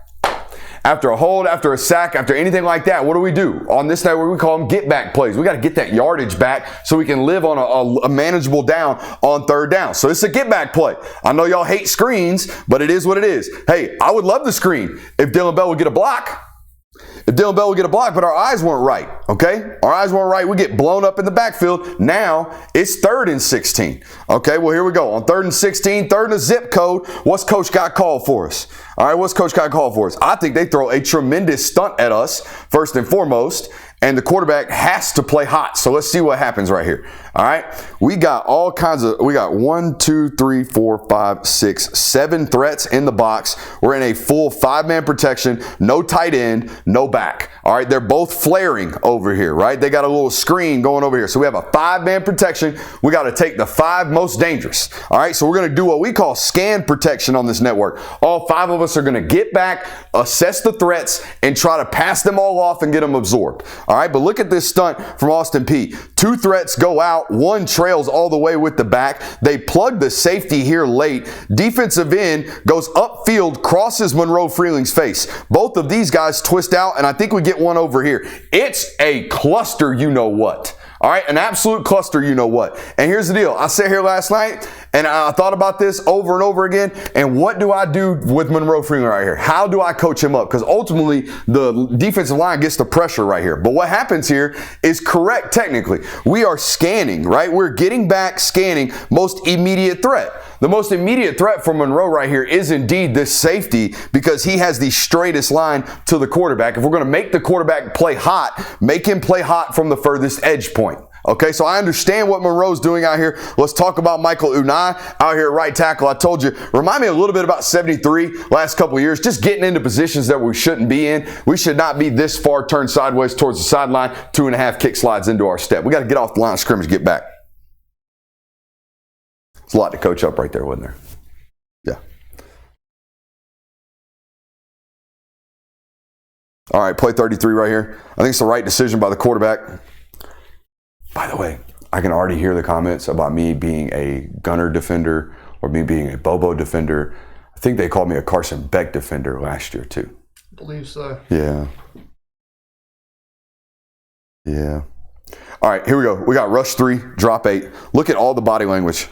A: After a hold, after a sack, after anything like that, what do we do? On this network, we call them get back plays. We got to get that yardage back so we can live on a manageable down on 3rd down. So it's a get back play. I know y'all hate screens, but it is what it is. Hey, I would love the screen if Dylan Bell would get a block. If Dylan Bell would get a block, but our eyes weren't right, okay? Our eyes weren't right. We get blown up in the backfield. Now it's 3rd and 16. Okay, well, here we go. On 3rd and 16, 3rd and a zip code, what's Coach got called for us? All right, what's Coach got called for us? I think they throw a tremendous stunt at us, first and foremost, and the quarterback has to play hot. So let's see what happens right here. All right, we got all kinds of, we got 1, 2, 3, 4, 5, 6, 7 threats in the box. We're in a full 5-man protection, no tight end, no back. All right, they're both flaring over here, right? They got a little screen going over here. So we have a 5-man protection. We got to take the 5 most dangerous. All right, so we're going to do what we call scan protection on this network. All 5 of us are going to get back, assess the threats, and try to pass them all off and get them absorbed. All right, but look at this stunt from Austin Peay. 2 threats go out. 1 trails all the way with the back. They plug the safety here late. Defensive end goes upfield, crosses Monroe Freeling's face. Both of these guys twist out, and I think we get one over here. It's a cluster, you know what. All right, an absolute cluster, you know what. And here's the deal. I sat here last night, and I thought about this over and over again, and what do I do with Monroe Freeling right here? How do I coach him up? Because ultimately, the defensive line gets the pressure right here. But what happens here is correct technically. We are scanning, right? We're getting back, scanning, most immediate threat. The most immediate threat for Monroe right here is indeed this safety because he has the straightest line to the quarterback. If we're going to make the quarterback play hot, make him play hot from the furthest edge point. Okay, so I understand what Monroe's doing out here. Let's talk about Michael Unai out here at right tackle. I told you, remind me a little bit about 73 last couple of years, just getting into positions that we shouldn't be in. We should not be this far turned sideways towards the sideline, 2.5 kick slides into our step. We got to get off the line of scrimmage, get back. It's a lot to coach up right there, wasn't there? Yeah. All right, play 33 right here. I think it's the right decision by the quarterback. By the way, I can already hear the comments about me being a Gunner defender or me being a Bobo defender. I think they called me a Carson Beck defender last year too.
B: I believe so.
A: Yeah. Yeah. All right, here we go. We got rush 3, drop 8. Look at all the body language.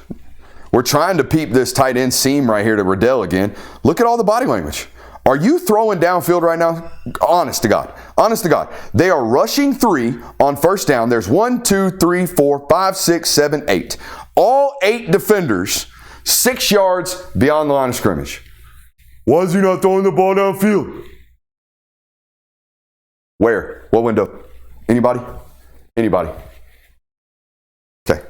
A: We're trying to peep this tight end seam right here to Riddell again. Look at all the body language. Are you throwing downfield right now? Honest to God. Honest to God. They are rushing 3 on first down. There's 1, 2, 3, 4, 5, 6, 7, 8. All 8 defenders 6 yards beyond the line of scrimmage. Why is he not throwing the ball downfield? Where? What window? Anybody? Anybody? Okay.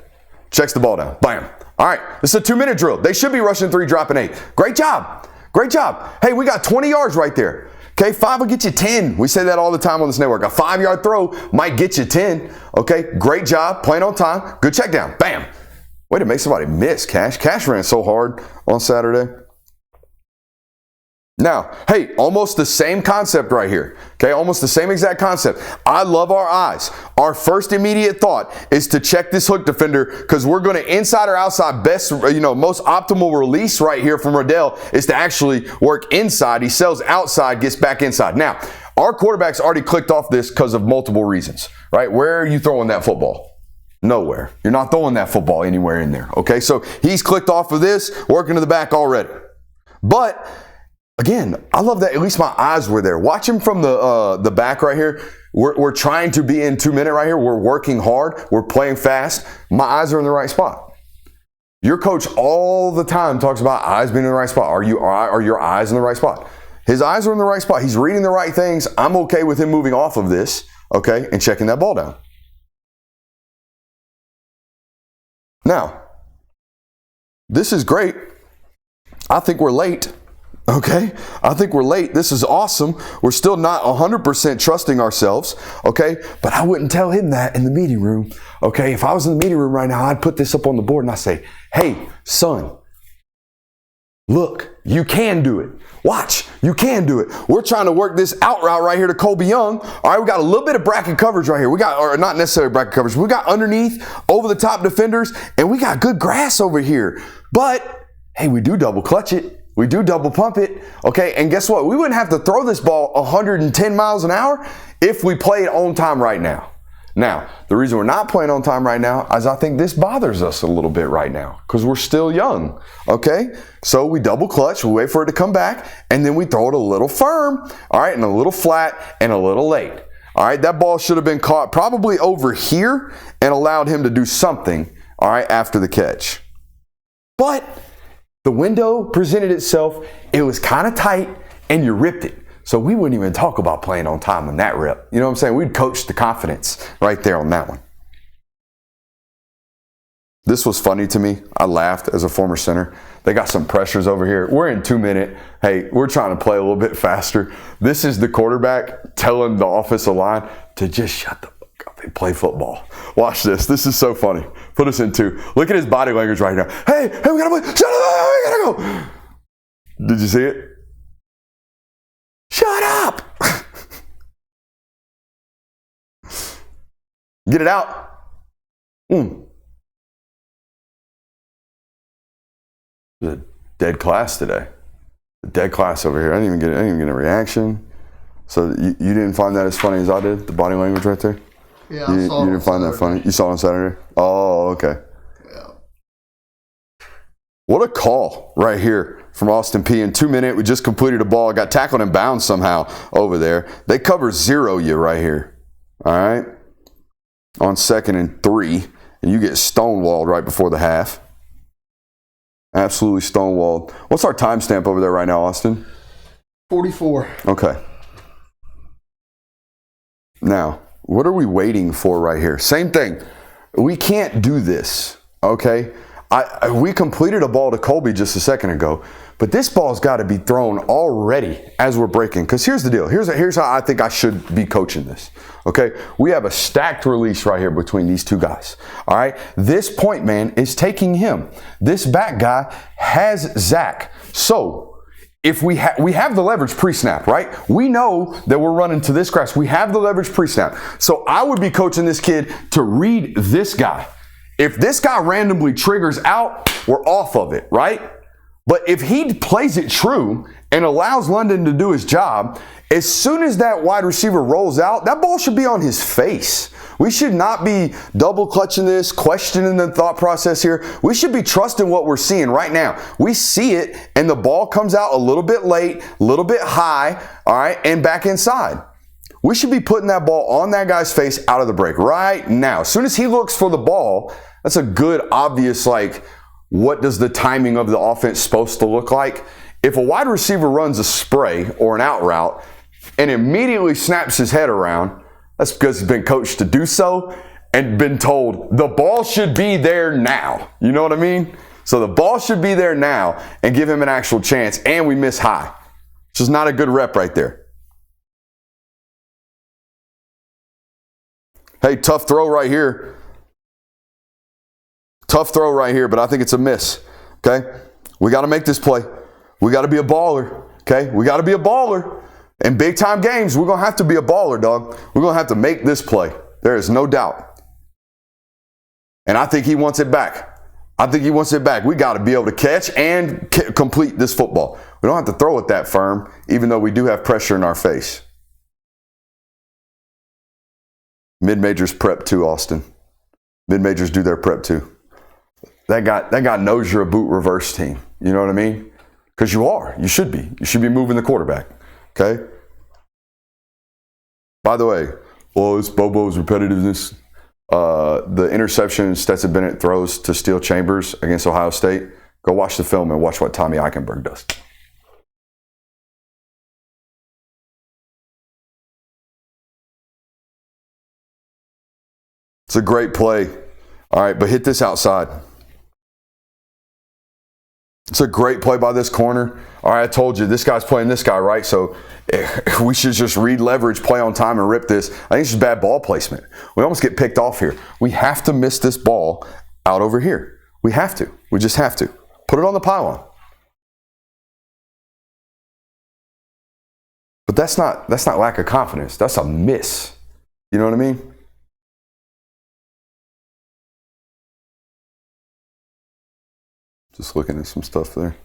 A: Checks the ball down. Bam. All right. This is a 2-minute drill. They should be rushing 3, dropping 8. Great job. Great job. Hey, we got 20 yards right there. Okay, 5 will get you 10. We say that all the time on this network. A 5-yard throw might get you 10. Okay, great job. Playing on time. Good check down. Bam. Way to make somebody miss, Cash. Cash ran so hard on Saturday. Now, hey, almost the same concept right here. Okay, almost the same exact concept. I love our eyes. Our first immediate thought is to check this hook defender because we're going to inside or outside best, most optimal release right here from Riddell is to actually work inside. He sells outside, gets back inside. Now, our quarterback's already clicked off this because of multiple reasons, right? Where are you throwing that football? Nowhere. You're not throwing that football anywhere in there. Okay, so he's clicked off of this, working to the back already. But again, I love that at least my eyes were there. Watch him from the back right here. We're trying to be in 2-minute right here. We're working hard. We're playing fast. My eyes are in the right spot. Your coach all the time talks about eyes being in the right spot. Are your eyes in the right spot? His eyes are in the right spot. He's reading the right things. I'm okay with him moving off of this, okay, and checking that ball down. Now, this is great. I think we're late. Okay, I think we're late. This is awesome. We're still not 100% trusting ourselves. Okay, but I wouldn't tell him that in the meeting room. Okay, if I was in the meeting room right now, I'd put this up on the board and I'd say, hey, son, look, you can do it. Watch, you can do it. We're trying to work this out route right here to Colby Young. All right, we got a little bit of bracket coverage right here. We got, or not necessarily bracket coverage. We got underneath, over the top defenders, and we got good grass over here. But, hey, we do double clutch it. We do double pump it, okay? And guess what? We wouldn't have to throw this ball 110 miles an hour if we played on time right now. Now, the reason we're not playing on time right now is I think this bothers us a little bit right now because we're still young, okay? So we double clutch, we wait for it to come back, and then we throw it a little firm, all right, and a little flat and a little late. All right, that ball should have been caught probably over here and allowed him to do something, all right, after the catch. But the window presented itself, it was kind of tight, and you ripped it. So we wouldn't even talk about playing on time on that rip. You know what I'm saying? We'd coach the confidence right there on that one. This was funny to me. I laughed as a former center. They got some pressures over here. We're in 2 minute. Hey, we're trying to play a little bit faster. This is the quarterback telling the offensive line to just shut the fuck up and play football. Watch this. This is so funny. Put us in 2. Look at his body language right now. Hey, we gotta play. Shut up. We gotta go. Did you see it? Shut up. Get it out. There's a dead class today. A dead class over here. I didn't even get a reaction. So you didn't find that as funny as I did? The body language right there?
B: Yeah,
A: you didn't find that funny? You saw it on Saturday? Oh, okay.
B: Yeah.
A: What a call right here from Austin Peay. In 2 minutes, we just completed a ball. Got tackled and bound somehow over there. They cover 0 you right here. All right? On 2nd and 3. And you get stonewalled right before the half. Absolutely stonewalled. What's our timestamp over there right now, Austin?
B: 44.
A: Okay. Now, what are we waiting for right here? Same thing. We can't do this, okay? We completed a ball to Colby just a second ago, but this ball's got to be thrown already as we're breaking. Because here's the deal. Here's how I think I should be coaching this, okay? We have a stacked release right here between these two guys, all right? This point man is taking him. This back guy has Zach. So if we have the leverage pre-snap, right? We know that we're running to this grass. We have the leverage pre-snap. So I would be coaching this kid to read this guy. If this guy randomly triggers out, we're off of it, right? But if he plays it true and allows London to do his job, as soon as that wide receiver rolls out, that ball should be on his face. We should not be double clutching this, questioning the thought process here. We should be trusting what we're seeing right now. We see it, and the ball comes out a little bit late, a little bit high, all right, and back inside. We should be putting that ball on that guy's face out of the break right now. As soon as he looks for the ball, that's a good, obvious, like, what does the timing of the offense supposed to look like? If a wide receiver runs a spray or an out route and immediately snaps his head around, that's because he's been coached to do so and been told the ball should be there now. You know what I mean? So the ball should be there now and give him an actual chance, and we miss high. Which is not a good rep right there. Hey, tough throw right here. Tough throw right here, but I think it's a miss, okay? We got to make this play. We got to be a baller, okay? We got to be a baller. In big-time games, we're going to have to be a baller, dog. We're going to have to make this play. There is no doubt. And I think he wants it back. I think he wants it back. We got to be able to catch and complete this football. We don't have to throw it that firm, even though we do have pressure in our face. Mid-majors prep too, Austin. Mid-majors do their prep too. That guy knows you're a boot reverse team. You know what I mean? Because you are. You should be. You should be moving the quarterback. Okay? By the way, it's Bobo's repetitiveness. The interception Stetson Bennett throws to Steel Chambers against Ohio State. Go watch the film and watch what Tommy Eichenberg does. It's a great play. All right, but hit this outside. It's a great play by this corner. All right, I told you, this guy's playing this guy, right? So we should just read leverage, play on time, and rip this. I think it's just bad ball placement. We almost get picked off here. We have to miss this ball out over here. We have to. We just have to. Put it on the pylon. But that's not lack of confidence. That's a miss. You know what I mean? Just looking at some stuff there.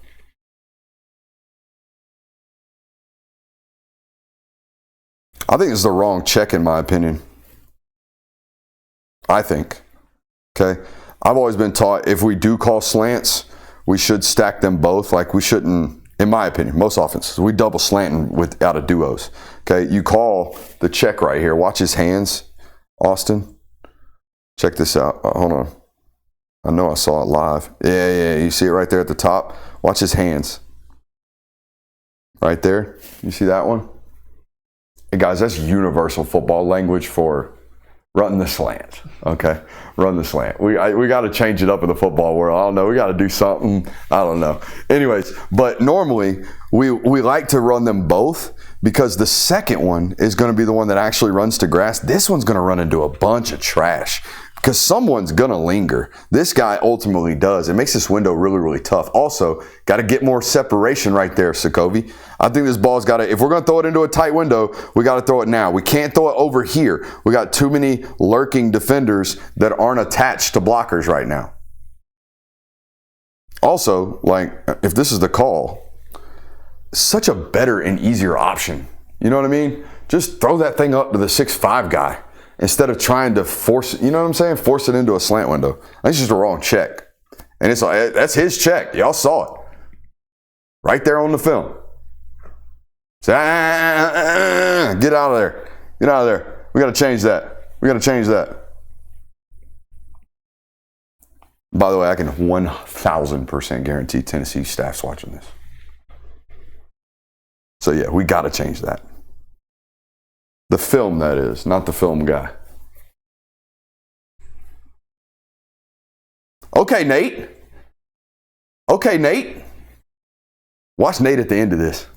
A: I think it's the wrong check in my opinion. I think. Okay. I've always been taught if we do call slants, we should stack them both. Like we shouldn't, in my opinion, most offenses, we double slanting out of duos. Okay. You call the check right here. Watch his hands, Austin. Check this out. Hold on. I know I saw it live. Yeah. You see it right there at the top? Watch his hands. Right there. You see that one? Hey guys, that's universal football language for run the slant. Okay? Run the slant. We got to change it up in the football world. I don't know. We got to do something. I don't know. Anyways, but normally we like to run them both because the second one is going to be the one that actually runs to grass. This one's going to run into a bunch of trash. Because someone's going to linger. This guy ultimately does. It makes this window really, really tough. Also, got to get more separation right there, Sokovi. I think this ball's got to, if we're going to throw it into a tight window, we got to throw it now. We can't throw it over here. We got too many lurking defenders that aren't attached to blockers right now. Also, like, if this is the call, such a better and easier option. You know what I mean? Just throw that thing up to the 6'5" guy. Instead of trying to force, you know what I'm saying? Force it into a slant window. That's just a wrong check. And it's like, that's his check. Y'all saw it. Right there on the film. Say, get out of there. Get out of there. We got to change that. We got to change that. By the way, I can 1,000% guarantee Tennessee staff's watching this. So yeah, we got to change that. The film, that is, not the film guy. Okay, Nate. Okay, Nate. Watch Nate at the end of this.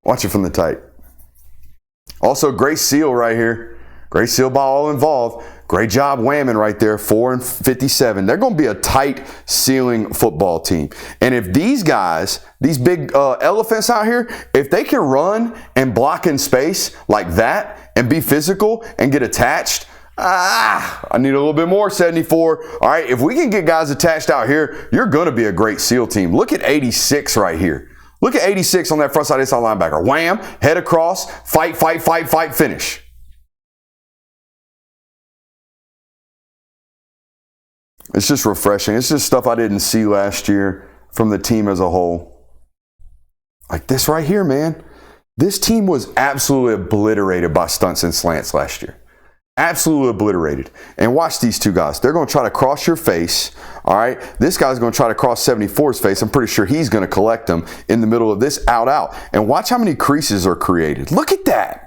A: Watch it from the tight. Also, great seal right here. Great seal by all involved. Great job whamming right there, 4-57. They're going to be a tight ceiling football team. And if these guys, these big elephants out here, if they can run and block in space like that and be physical and get attached, I need a little bit more, 74. All right, if we can get guys attached out here, you're going to be a great SEAL team. Look at 86 right here. Look at 86 on that front side inside linebacker. Wham, head across, fight, finish. It's just refreshing. It's just stuff I didn't see last year from the team as a whole. Like this right here, man. This team was absolutely obliterated by stunts and slants last year. Absolutely obliterated. And watch these two guys. They're going to try to cross your face. All right. This guy's going to try to cross 74's face. I'm pretty sure he's going to collect them in the middle of this out. And watch how many creases are created. Look at that.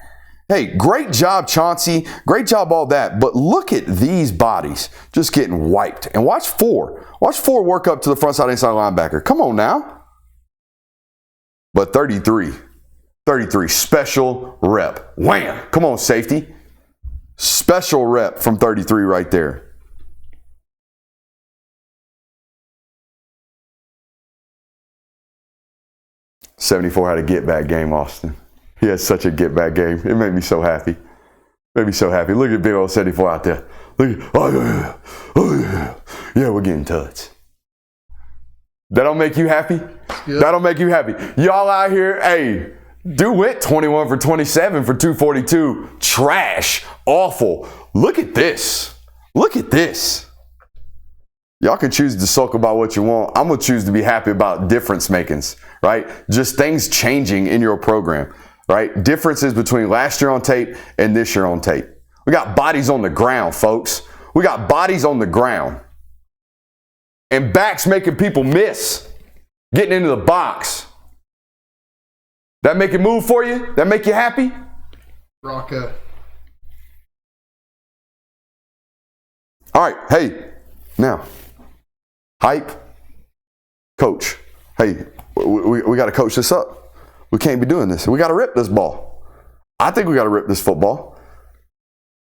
A: Hey, great job, Chauncey. Great job, all that. But look at these bodies just getting wiped. And watch 4. Watch 4 work up to the front side inside linebacker. Come on now. But 33, special rep. Wham. Come on, safety. Special rep from 33 right there. '74 had a get-back game, Austin. He had such a get-back game. It made me so happy. Look at big old 74 out there. Look at, oh yeah. Yeah, we're getting touched. That don't make you happy? Yep. That don't make you happy. Y'all out here, hey, dude went 21 for 27 for 242. Trash. Awful. Look at this. Y'all can choose to sulk about what you want. I'm going to choose to be happy about difference makings, right? Just things changing in your program, right? Differences between last year on tape and this year on tape. We got bodies on the ground, folks. We got bodies on the ground. And backs making people miss. Getting into the box. That make it move for you? That make you happy?
B: Rocco.
A: All right, hey, now, Hype. Coach. Hey, we got to coach this up. We can't be doing this. We got to rip this ball. I think we got to rip this football.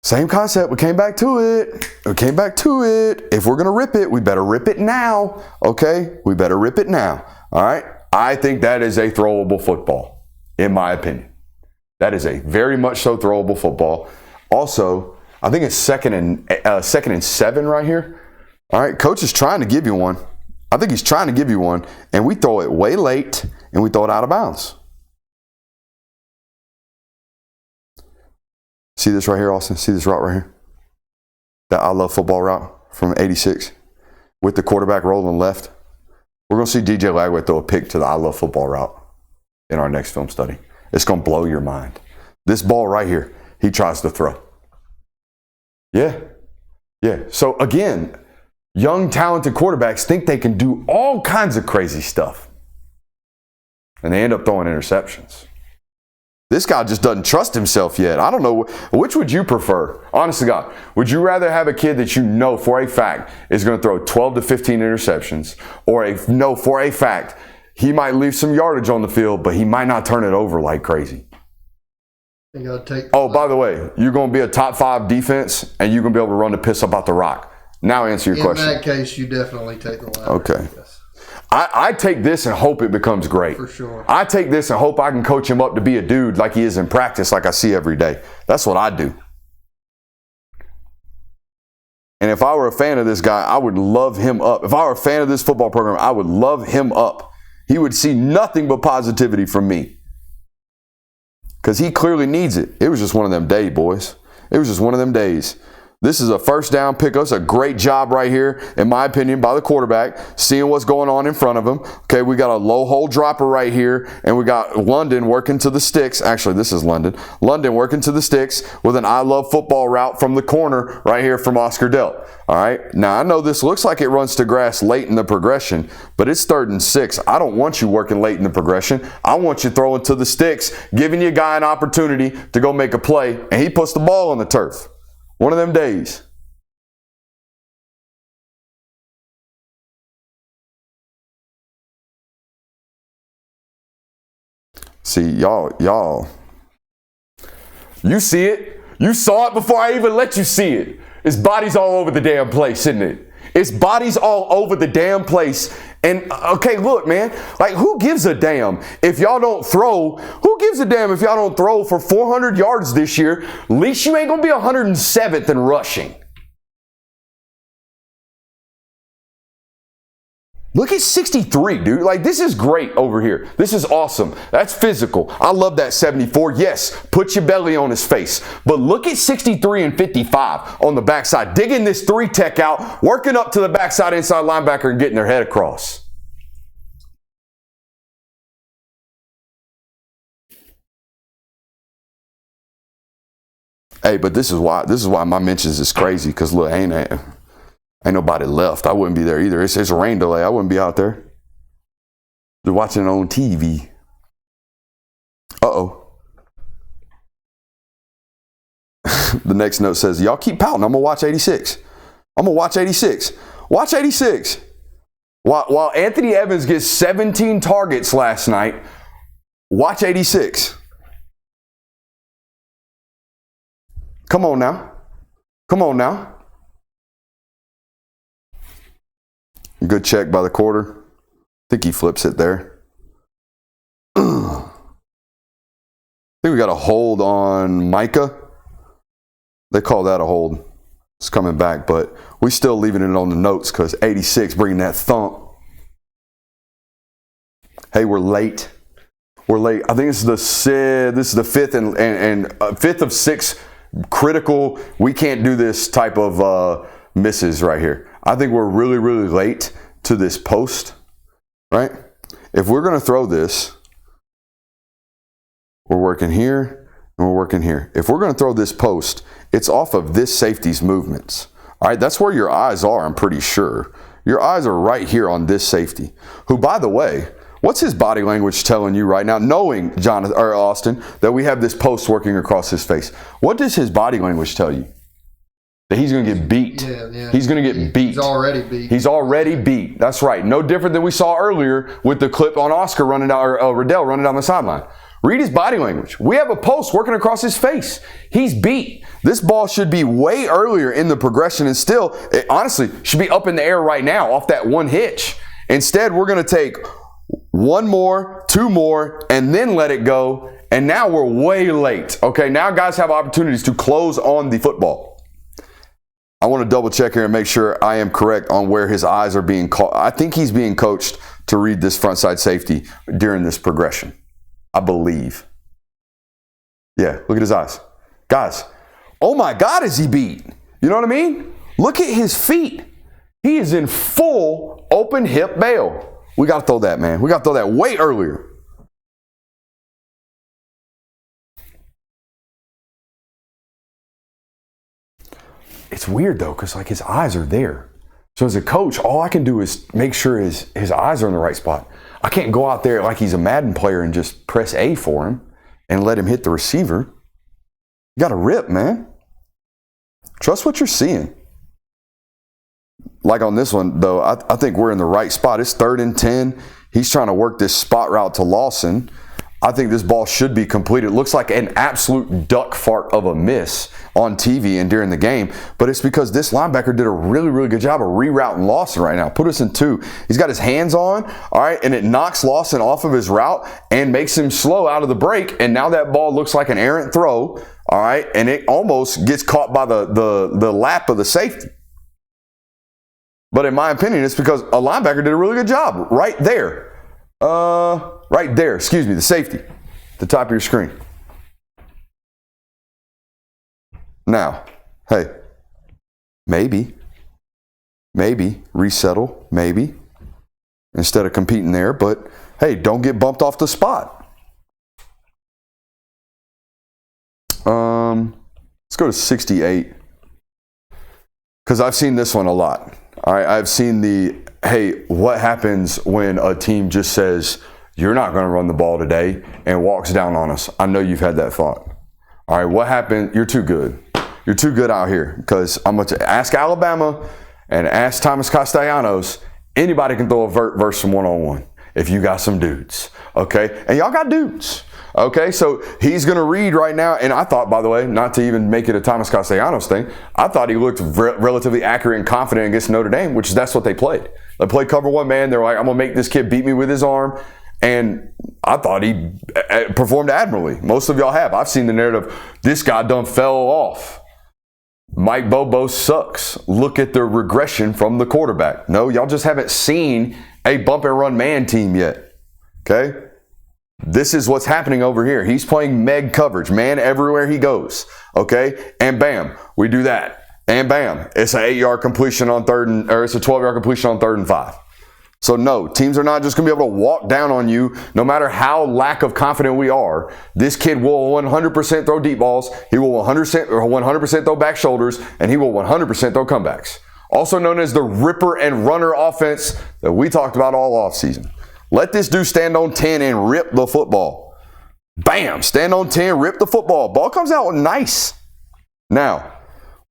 A: Same concept. We came back to it. If we're going to rip it, we better rip it now. Okay? We better rip it now. All right? I think that is a throwable football, in my opinion. That is a very much so throwable football. Also, I think it's second and 7 right here. All right? Coach is trying to give you one. I think he's trying to give you one, and we throw it way late, and we throw it out of bounds. See this right here, Austin? See this route right here? That I Love Football route from 86 with the quarterback rolling left. We're going to see DJ Lagway throw a pick to the I Love Football route in our next film study. It's going to blow your mind. This ball right here, he tries to throw. Yeah. So again, young, talented quarterbacks think they can do all kinds of crazy stuff. And they end up throwing interceptions. This guy just doesn't trust himself yet. I don't know. Which would you prefer? Honestly, God, would you rather have a kid that you know for a fact is going to throw 12 to 15 interceptions, or know for a fact he might leave some yardage on the field, but he might not turn it over like crazy? By the way, you're going to be a top 5 defense, and you're going to be able to run the piss up out the rock. Now answer your question.
B: In that case, you definitely take the latter.
A: Okay. Yes. I take this and hope it becomes great.
B: For sure.
A: I take this and hope I can coach him up to be a dude like he is in practice, like I see every day. That's what I do. And if I were a fan of this guy, I would love him up. If I were a fan of this football program, I would love him up. He would see nothing but positivity from me. Because he clearly needs it. It was just one of them days, boys. It was just one of them days. This is a first down pickup. It's a great job right here, in my opinion, by the quarterback, seeing what's going on in front of him. Okay, we got a low hole dropper right here, and we got London working to the sticks. Actually, this is London. London working to the sticks with an I Love Football route from the corner right here from Oscar Delt. All right, now I know this looks like it runs to grass late in the progression, but it's 3rd and 6. I don't want you working late in the progression. I want you throwing to the sticks, giving your guy an opportunity to go make a play, and he puts the ball on the turf. One of them days. See, y'all. You see it. You saw it before I even let you see it. It's bodies all over the damn place, isn't it? It's bodies all over the damn place. And, okay, look, man, like, who gives a damn if y'all don't throw? Who gives a damn if y'all don't throw for 400 yards this year? At least you ain't going to be 107th in rushing. Look at 63, dude. Like, this is great over here. This is awesome. That's physical. I love that 74. Yes, put your belly on his face. But look at 63 and 55 on the backside. Digging this 3 tech out, working up to the backside inside linebacker and getting their head across. Hey, but this is why my mentions is crazy, because look, ain't nobody left. I wouldn't be there either. It's a rain delay. I wouldn't be out there. They're watching it on TV. Uh-oh. The next note says, y'all keep pouting. I'm going to watch 86. Watch 86. While Anthony Evans gets 17 targets last night, watch 86. Come on now. Good check by the quarter. I think he flips it there. I think we got a hold on Micah. They call that a hold. It's coming back, but we still leaving it on the notes because 86 bringing that thump. Hey, we're late. I think this is the fifth and fifth of 6 critical. We can't do this type of misses right here. I think we're really, really late to this post, right? If we're going to throw this, we're working here and we're working here. If we're going to throw this post, it's off of this safety's movements. All right, that's where your eyes are, I'm pretty sure. Your eyes are right here on this safety, who, by the way, what's his body language telling you right now, knowing Austin, that we have this post working across his face? What does his body language tell you? that he's going to get beat.
B: Yeah.
A: He's going to get beat.
B: He's already beat.
A: He's already beat. That's right. No different than we saw earlier with the clip on Oscar running down, or Riddell running down the sideline. Read his body language. We have a post working across his face. He's beat. This ball should be way earlier in the progression, and still, it honestly should be up in the air right now off that one hitch. Instead, we're going to take one more, two more, and then let it go. And now we're way late. Okay, now guys have opportunities to close on the football. I want to double check here and make sure I am correct on where his eyes are being caught. I think he's being coached to read this front side safety during this progression. I believe. Yeah, look at his eyes. Guys, oh my God, is he beat? You know what I mean? Look at his feet. He is in full open hip bail. We got to throw that, man. We got to throw that way earlier. It's weird, though, because like his eyes are there. So as a coach, all I can do is make sure his eyes are in the right spot. I can't go out there like he's a Madden player and just press A for him and let him hit the receiver. You got to rip, man. Trust what you're seeing. Like on this one, though, I think we're in the right spot. It's 3rd and 10. He's trying to work this spot route to Lawson. I think this ball should be completed. It looks like an absolute duck fart of a miss on TV and during the game, but it's because this linebacker did a really, really good job of rerouting Lawson right now. Put us in 2. He's got his hands on, all right, and it knocks Lawson off of his route and makes him slow out of the break, and now that ball looks like an errant throw, all right, and it almost gets caught by the lap of the safety. But in my opinion, it's because a linebacker did a really good job right there. Right there, excuse me, the safety, the top of your screen. Now, hey, maybe, resettle, maybe, instead of competing there, but hey, don't get bumped off the spot. Let's go to 68, because I've seen this one a lot. All right, I've seen hey, what happens when a team just says, you're not going to run the ball today, and walks down on us? I know you've had that thought. All right, what happened? You're too good. You're too good out here, because I'm going to ask Alabama and ask Thomas Castellanos. Anybody can throw a vert versus some one-on-one if you got some dudes, okay? And y'all got dudes, okay? So he's going to read right now, and I thought, by the way, not to even make it a Thomas Castellanos thing, I thought he looked relatively accurate and confident against Notre Dame, which that's what they played. They played cover one man. They're like, I'm going to make this kid beat me with his arm. And I thought he performed admirably. Most of y'all have. I've seen the narrative, this guy done fell off. Mike Bobo sucks. Look at the regression from the quarterback. No, y'all just haven't seen a bump and run man team yet. Okay? This is what's happening over here. He's playing Meg coverage, man everywhere he goes. Okay? And bam, we do that. And bam, it's an 8-yard completion on it's a 12-yard completion on 3rd and 5. So no, teams are not just going to be able to walk down on you no matter how lack of confident we are. This kid will 100% throw deep balls. He will 100% throw back shoulders, and he will 100% throw comebacks. Also known as the ripper and runner offense that we talked about all offseason. Let this dude stand on 10 and rip the football. Bam, stand on 10, rip the football. Ball comes out nice. Now,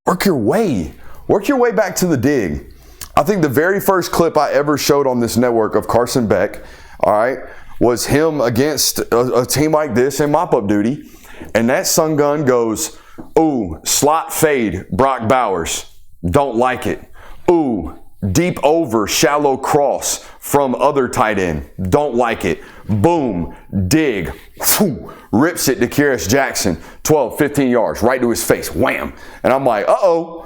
A: work your way back to the dig. I think the very first clip I ever showed on this network of Carson Beck, all right, was him against a team like this in mop-up duty. And that son gun goes, ooh, slot fade, Brock Bowers. Don't like it. Ooh, deep over, shallow cross from other tight end. Don't like it. Boom, dig, whew, rips it to Kearis Jackson, 12, 15 yards, right to his face, wham. And I'm like, uh-oh.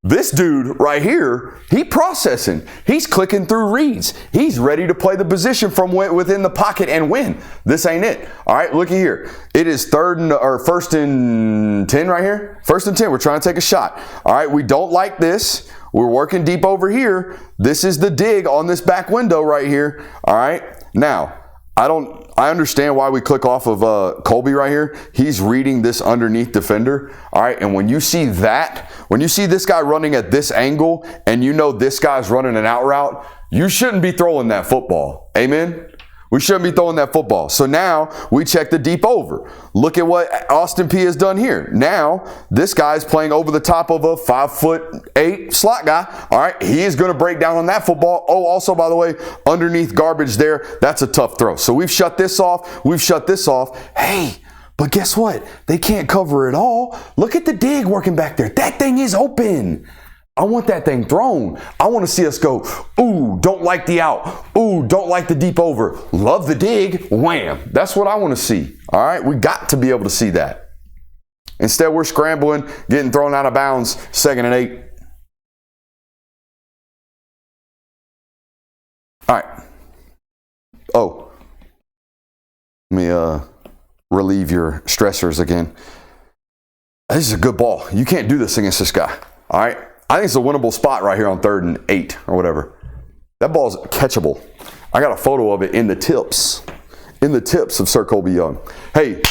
A: This dude right here, he processing. He's clicking through reads. He's ready to play the position from within the pocket and win. This ain't it. All right, looky here. It is 1st and 10 right here. 1st and 10. We're trying to take a shot. All right, we don't like this. We're working deep over here. This is the dig on this back window right here. All right. Now, I understand why we click off of Colby right here. He's reading this underneath defender. All right, and when you see that, when you see this guy running at this angle and you know this guy's running an out route, you shouldn't be throwing that football. Amen? We shouldn't be throwing that football. So now we check the deep over. Look at what Austin P has done here. Now this guy's playing over the top of a 5'8" slot guy. All right, he is going to break down on that football. Oh, also, by the way, underneath garbage there, that's a tough throw. So we've shut this off. We've shut this off. Hey, but guess what? They can't cover it all. Look at the dig working back there. That thing is open. I want that thing thrown. I want to see us go, ooh, don't like the out. Ooh, don't like the deep over. Love the dig. Wham. That's what I want to see. All right, we got to be able to see that. Instead, we're scrambling, getting thrown out of bounds, 2nd and 8. All right. Oh, let me relieve your stressors again. This is a good ball. You can't do this against this guy. All right. I think it's a winnable spot right here on 3rd and 8 or whatever. That ball's catchable. I got a photo of it in the tips of Sir Colby Young. Hey,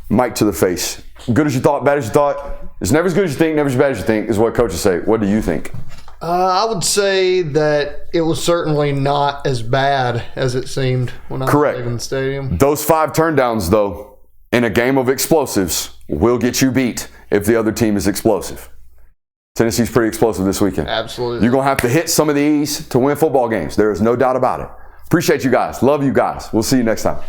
A: mic to the face. Good as you thought, bad as you thought. It's never as good as you think, never as bad as you think, is what coaches say. What do you think?
B: I would say that it was certainly not as bad as it seemed when I was leaving the stadium.
A: Those 5 turndowns, though, in a game of explosives, will get you beat if the other team is explosive. Tennessee's pretty explosive this weekend.
B: Absolutely.
A: You're going to have to hit some of these to win football games. There is no doubt about it. Appreciate you guys. Love you guys. We'll see you next time.